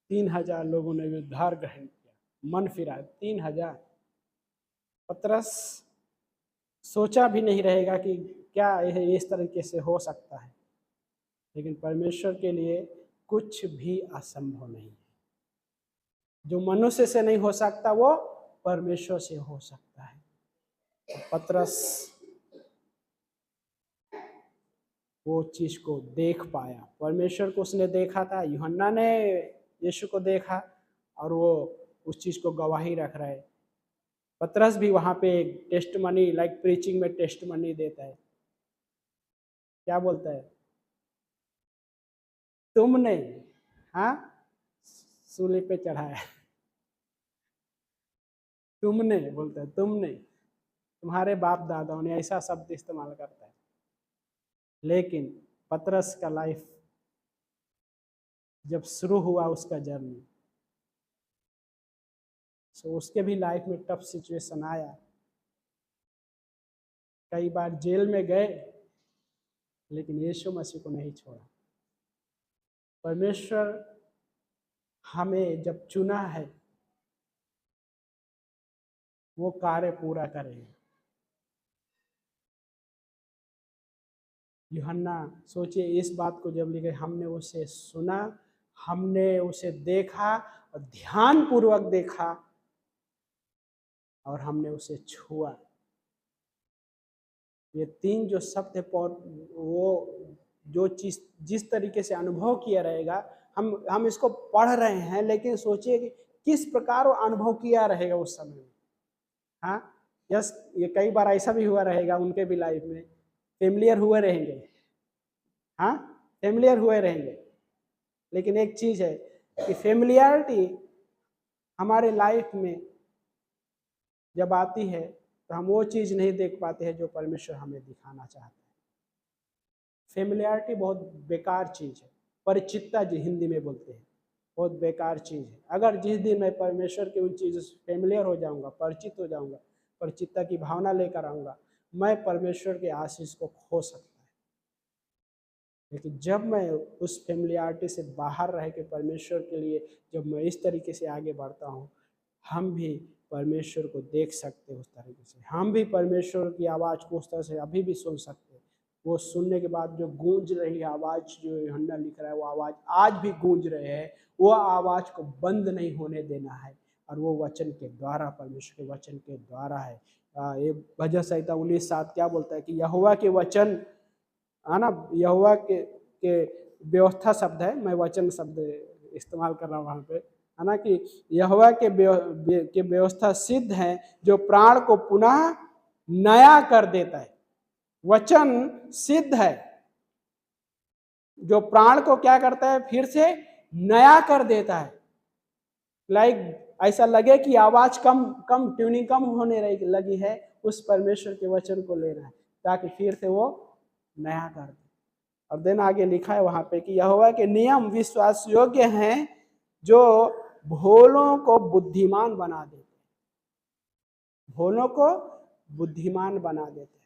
3000 लोगों ने उद्धार ग्रहण किया, मन फिरा। 3000 पतरस सोचा भी नहीं रहेगा कि क्या यह इस तरीके से हो सकता है, लेकिन परमेश्वर के लिए कुछ भी असंभव नहीं है। जो मनुष्य से नहीं हो सकता वो परमेश्वर से हो सकता है। पतरस वो चीज को देख पाया, परमेश्वर को उसने देखा था, यूहन्ना ने यीशु को देखा और वो उस चीज को गवाही रख रहा है। पतरस भी वहां पे टेस्ट मनी, लाइक प्रीचिंग में टेस्ट मनी देता है। क्या बोलता है? तुमने, हाँ, सूली पे चढ़ाया, तुमने बोलता है, तुमने, तुम्हारे बाप दादाओं ने, ऐसा शब्द इस्तेमाल करता है। लेकिन पतरस का लाइफ जब शुरू हुआ उसका जर्नी, तो उसके भी लाइफ में टफ सिचुएशन आया, कई बार जेल में गए, लेकिन यीशु मसीह को नहीं छोड़ा। परमेश्वर हमें जब चुना है वो कार्य पूरा करेगा। यूहन्ना, सोचिए इस बात को जब लिखे, हमने उसे सुना, हमने उसे देखा और ध्यान पूर्वक देखा और हमने उसे छुआ। ये 3 जो शब्द है, वो जो चीज जिस तरीके से अनुभव किया रहेगा, हम इसको पढ़ रहे हैं, लेकिन सोचिए कि किस प्रकार वो अनुभव किया रहेगा उस समय में। हाँ, यस, ये कई बार ऐसा भी हुआ रहेगा उनके भी लाइफ में, फेमिलियर हुए रहेंगे, हाँ, फेमिलियर हुए रहेंगे। लेकिन एक चीज है कि फेमिलियरिटी हमारे लाइफ में जब आती है तो हम वो चीज नहीं देख पाते हैं जो परमेश्वर हमें दिखाना चाहते हैं। फेमिलियरिटी बहुत बेकार चीज है, परिचितता जी हिंदी में बोलते हैं, बहुत बेकार चीज है। अगर जिस दिन मैं परमेश्वर की उन चीजों से फेमिलियर हो जाऊंगा, परिचित हो जाऊंगा, परिचितता की भावना लेकर आऊंगा, मैं परमेश्वर के आशीष को खो सकता है। लेकिन जब मैं उस फेमिलियरिटी से बाहर रह के परमेश्वर के लिए जब मैं इस तरीके से आगे बढ़ता हूँ, हम भी परमेश्वर को देख सकते हैं उस तरीके से, हम भी परमेश्वर की आवाज़ को उस तरह से अभी भी सुन सकते हैं। वो सुनने के बाद जो गूंज रही आवाज़, जो यूहन्ना लिख रहा है, वो आवाज़ आज भी गूंज रहे हैं। वो आवाज़ को बंद नहीं होने देना है, और वो वचन के द्वारा, परमेश्वर के वचन के द्वारा है। ये भजन संहिता 19:7 क्या बोलता है कि यहोवा के वचन, है ना, यहोवा के व्यवस्था शब्द है, मैं वचन शब्द इस्तेमाल कर रहा हूँ वहाँ पे, है ना, कि यहोवा के व्यवस्था सिद्ध है जो प्राण को पुनः नया कर देता है। वचन सिद्ध है, जो प्राण को क्या करता है, फिर से नया कर देता है। ऐसा लगे कि आवाज कम कम ट्यूनिंग कम होने लगी है, उस परमेश्वर के वचन को लेना है ताकि फिर से वो नया कर दे। और देन आगे लिखा है वहां पे कि यहोवा के नियम विश्वास योग्य हैं जो भोलों को बुद्धिमान बना देते हैं। भोलों को बुद्धिमान बना देते हैं।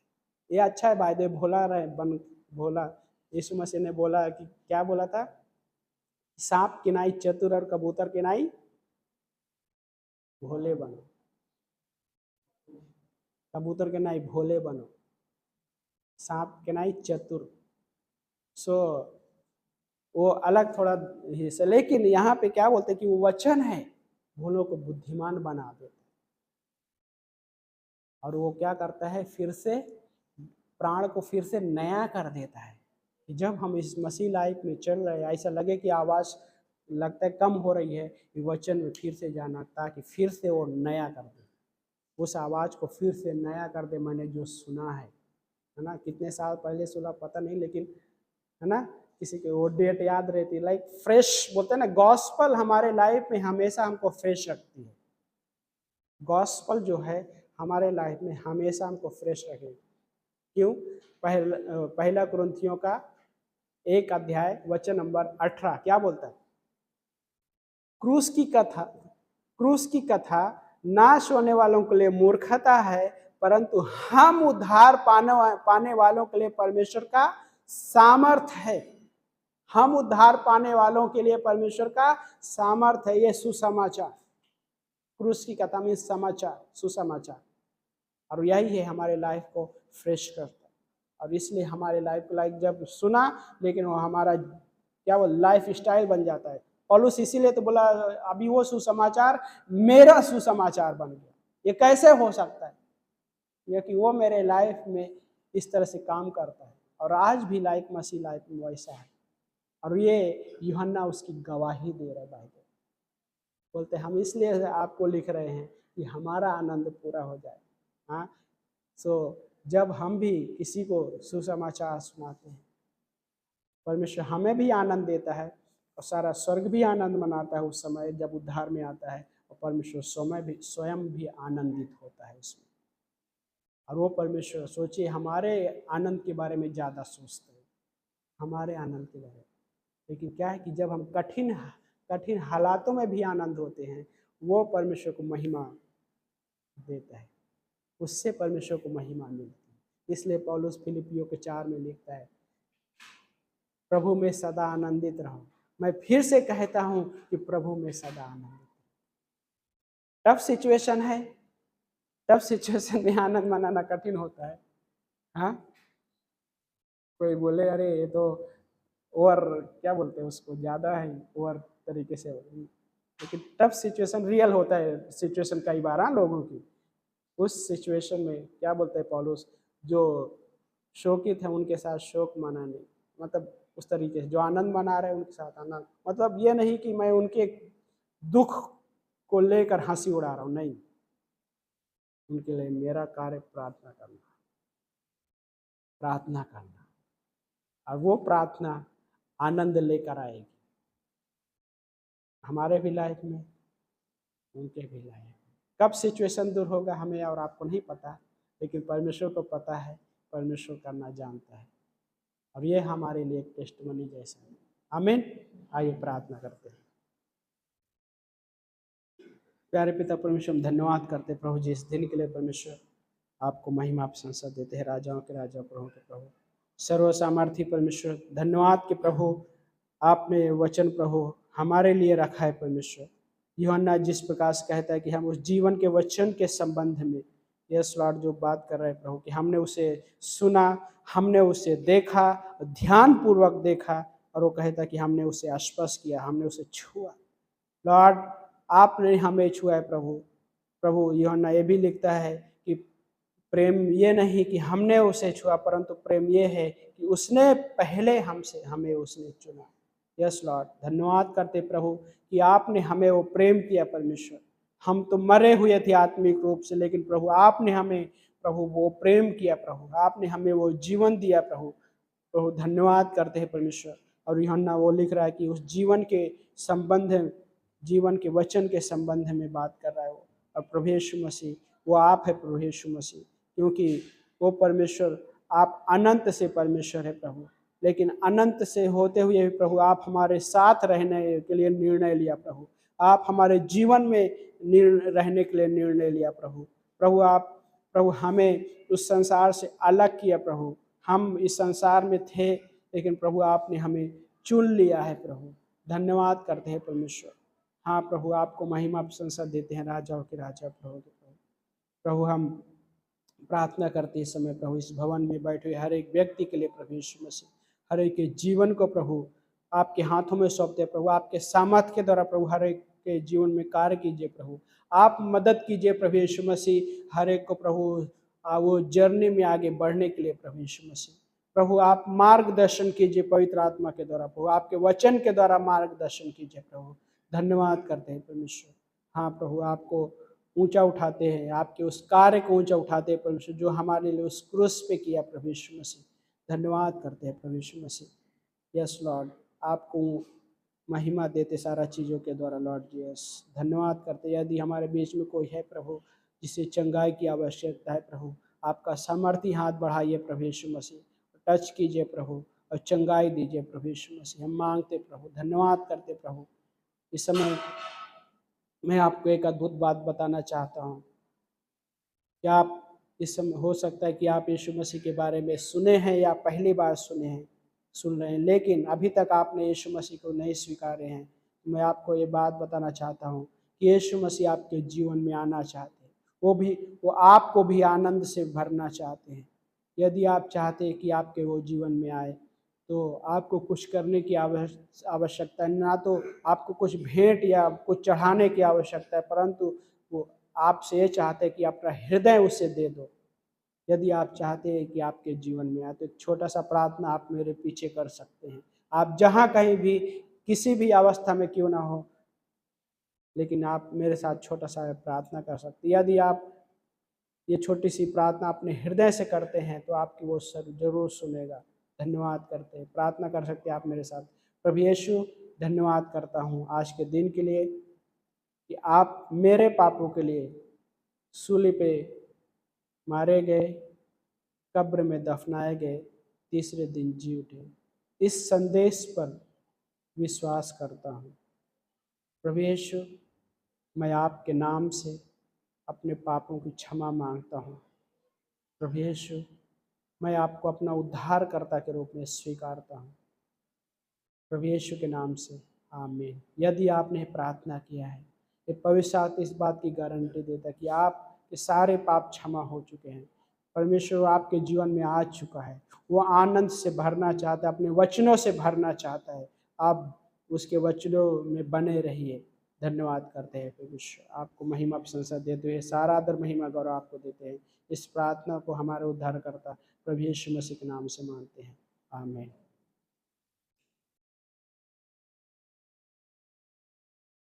ये अच्छा है भाई, भोला रहे बन भोला। यीशु मसीह ने बोला कि क्या बोला था, सांप की नाई चतुर और कबूतर की नाई भोले बनो, कबूतर के नाई भोले बनो, सांप के नाई चतुर। सो वो अलग थोड़ा हिस्सा, लेकिन यहाँ पे क्या बोलते हैं कि वो वचन है, भोलों को बुद्धिमान बना देता है। और वो क्या करता है, फिर से प्राण को फिर से नया कर देता है। कि जब हम इस मसीह लाइफ में चल रहे हैं, ऐसा लगे कि आवाज़ लगता है कम हो रही है, वचन में फिर से जाना ताकि फिर से वो नया कर दे, उस आवाज़ को फिर से नया कर दे। मैंने जो सुना है ना, कितने साल पहले सुना पता नहीं, लेकिन है ना, किसी के वो डेट याद रहती, फ्रेश बोलते हैं ना, गॉस्पल हमारे लाइफ में हमेशा हमको फ्रेश रखती है। गॉस्पल जो है हमारे लाइफ में हमेशा हमको फ्रेश रखेगी। क्यों? पहला कुरिन्थियों का 1 अध्याय वचन नंबर 18 क्या बोलता है, क्रूस की कथा नाश होने वालों के लिए मूर्खता है, परंतु हम उद्धार पाने वालों के लिए परमेश्वर का सामर्थ्य है। हम उद्धार पाने वालों के लिए परमेश्वर का सामर्थ्य है। ये सुसमाचार, क्रूस की कथा में समाचार, सुसमाचार, और यही है हमारे लाइफ को फ्रेश करता है। और इसलिए हमारे लाइफ को जब सुना, लेकिन वो हमारा क्या वो लाइफ स्टाइल बन जाता है। पौलुस इसीलिए तो बोला अभी वो सुसमाचार मेरा सुसमाचार बन गया। ये कैसे हो सकता है? ये कि वो मेरे लाइफ में इस तरह से काम करता है, और आज भी मसीह लाइफ में वैसा है। और ये यूहन्ना उसकी गवाही दे रहा है। भाई बोलते हम इसलिए आपको लिख रहे हैं कि हमारा आनंद पूरा हो जाए। हाँ, जब हम भी किसी को सुसमाचार सुनाते हैं, परमेश्वर हमें भी आनंद देता है, और सारा स्वर्ग भी आनंद मनाता है उस समय जब उद्धार में आता है, और परमेश्वर स्वयं भी आनंदित होता है उसमें। और वो परमेश्वर सोचिए हमारे आनंद के बारे में ज़्यादा सोचते हैं, हमारे आनंद के बारे में। लेकिन क्या है कि जब हम कठिन हालातों में भी आनंद होते हैं, वो परमेश्वर को महिमा देता है, उससे परमेश्वर को महिमा मिलती है। इसलिए पौलुस फिलिपियों के 4 में लिखता है, प्रभु में सदा आनंदित रहो। मैं फिर से कहता हूं कि प्रभु में सदा आनंदित। टफ सिचुएशन है, टफ सिचुएशन में आनंद मनाना कठिन होता है। हाँ, कोई बोले अरे ये तो और क्या बोलते हैं उसको, ज़्यादा है और तरीके से, लेकिन टफ सिचुएशन रियल होता है। सिचुएशन कई बार लोगों की, उस सिचुएशन में क्या बोलते हैं पौलुस, जो शोकित है उनके साथ शोक मनाने, मतलब उस तरीके से जो आनंद मना रहे हैं उनके साथ आनंद। मतलब ये नहीं कि मैं उनके दुख को लेकर हंसी उड़ा रहा हूँ, नहीं, उनके लिए मेरा कार्य प्रार्थना करना, और वो प्रार्थना आनंद लेकर आएगी हमारे भी लाइफ में, उनके भी लाइफ में। कब सिचुएशन दूर होगा हमें और आपको नहीं पता, लेकिन परमेश्वर को पता है, परमेश्वर करना जानता है। और ये हमारे लिए एक टेस्टमनी जैसा है। आमीन। आइए प्रार्थना करते हैं। प्यारे पिता परमेश्वर, हम धन्यवाद करते हैं प्रभु जी इस दिन के लिए। परमेश्वर आपको महिमा प्रशंसा देते हैं, राजाओं के राजा प्रभु के प्रभु, सर्वसामर्थी परमेश्वर। धन्यवाद कि प्रभु आपने वचन प्रभु हमारे लिए रखा है। परमेश्वर यूहन्ना जिस प्रकार से कहता है कि हम उस जीवन के वचन के संबंध में, यस लॉर्ड, जो बात कर रहे हैं प्रभु, कि हमने उसे सुना, हमने उसे देखा, ध्यान पूर्वक देखा, और वो कहता कि हमने उसे स्पर्श किया, हमने उसे छुआ। लॉर्ड आपने हमें छुआ है प्रभु यूहन्ना ये भी लिखता है कि प्रेम ये नहीं कि हमने उसे छुआ, परंतु प्रेम ये है कि उसने पहले हमें उसने चुना। यस लॉर्ड, धन्यवाद करते प्रभु कि आपने हमें वो प्रेम किया। परमेश्वर हम तो मरे हुए थे आत्मिक रूप से, लेकिन प्रभु आपने हमें प्रभु वो प्रेम किया, प्रभु आपने हमें वो जीवन दिया। प्रभु धन्यवाद करते हैं परमेश्वर और यूहन्ना वो लिख रहा है कि उस जीवन के वचन के संबंध में बात कर रहा है वो। और प्रभु यीशु मसीह वो आप है, प्रभु यीशु मसीह, क्योंकि वो परमेश्वर, आप अनंत से परमेश्वर है प्रभु, लेकिन अनंत से होते हुए भी प्रभु आप हमारे साथ रहने के लिए निर्णय लिया प्रभु। आप हमारे जीवन में रहने के लिए निर्णय लिया प्रभु। प्रभु हमें उस संसार से अलग किया प्रभु। हम इस संसार में थे, लेकिन प्रभु आपने हमें चुन लिया है प्रभु। धन्यवाद करते हैं परमेश्वर। हाँ प्रभु, आपको महिमा प्रशंसा देते हैं, राजाओं के राजा, प्रभु के प्रभु। प्रभु हम प्रार्थना करते इस समय प्रभु, इस भवन में बैठे हुए हर एक व्यक्ति के लिए प्रभु यीशु मसीह, हर एक के जीवन को प्रभु आपके हाथों में सौंपते हैं प्रभु। आपके सामर्थ के द्वारा प्रभु हर एक के जीवन में कार्य कीजिए प्रभु। आप मदद कीजिए प्रभु यीशु मसीह, हर एक को प्रभु वो जर्नी में आगे बढ़ने के लिए प्रभु यीशु मसीह। प्रभु आप मार्गदर्शन कीजिए पवित्र आत्मा के द्वारा प्रभु, आपके वचन के द्वारा मार्गदर्शन कीजिए प्रभु। धन्यवाद करते हैं परमेश्वर। हाँ प्रभु, आपको ऊंचा उठाते हैं, आपके उस कार्य को ऊंचा उठाते हैं परमेश्वर, जो हमारे लिए उस क्रूस पे किया प्रभु यीशु मसीह। धन्यवाद करते हैं प्रभु यीशु मसीह। यस लॉर्ड, आपको महिमा देते सारा चीज़ों के द्वारा लॉर्ड जीसस। धन्यवाद करते हैं। यदि हमारे बीच में कोई है प्रभु जिसे चंगाई की आवश्यकता है प्रभु, आपका सामर्थी हाथ बढ़ाइए प्रभु यीशु मसीह, टच कीजिए प्रभु और चंगाई दीजिए प्रभु यीशु मसीह। हम मांगते प्रभु, धन्यवाद करते प्रभु। इस समय मैं आपको एक अद्भुत बात बताना चाहता हूँ। क्या आप इस समय, हो सकता है कि आप यीशु मसीह के बारे में सुने हैं या पहली बार सुन रहे हैं, लेकिन अभी तक आपने यीशु मसीह को नहीं स्वीकारे हैं। मैं आपको ये बात बताना चाहता हूँ कि यीशु मसीह आपके जीवन में आना चाहते हैं। वो आपको भी आनंद से भरना चाहते हैं। यदि आप चाहते हैं कि आपके वो जीवन में आए, तो आपको कुछ करने की आवश्यकता है, ना तो आपको कुछ भेंट या कुछ चढ़ाने की आवश्यकता है, परंतु वो आपसे ये चाहते हैं कि अपना हृदय उसे दे दो। यदि आप चाहते हैं कि आपके जीवन में आए, तो एक छोटा सा प्रार्थना आप मेरे पीछे कर सकते हैं। आप जहाँ कहीं भी, किसी भी अवस्था में क्यों ना हो, लेकिन आप मेरे साथ छोटा सा प्रार्थना कर सकते हैं। यदि आप ये छोटी सी प्रार्थना अपने हृदय से करते हैं, तो आपकी वो सर जरूर सुनेगा। धन्यवाद करते हैं। प्रार्थना कर सकते हैं आप मेरे साथ। प्रभु यीशु, धन्यवाद करता हूँ आज के दिन के लिए कि आप मेरे पापों के लिए सूली पे मारे गए, कब्र में दफनाए गए, तीसरे दिन जी उठे। इस संदेश पर विश्वास करता हूँ। प्रभु यीशु, मैं आपके नाम से अपने पापों की क्षमा मांगता हूँ। प्रभु यीशु, मैं आपको अपना उद्धारकर्ता के रूप में स्वीकारता हूँ। प्रभु यीशु के नाम से आमीन। यदि आपने प्रार्थना किया है, ये पवित्र आत्मा इस बात की गारंटी देता है कि आपके सारे पाप क्षमा हो चुके हैं। परमेश्वर आपके जीवन में आ चुका है। वो आनंद से भरना चाहता है, अपने वचनों से भरना चाहता है। आप उसके वचनों में बने रहिए। धन्यवाद करते हैं परमेश्वर, आपको महिमा प्रशंसा देते हुए सारा आदर महिमा गौरव आपको देते हैं। इस प्रार्थना को हमारे उद्धारकर्ता प्रभु यीशु मसीह के नाम से मांगते हैं, आमीन।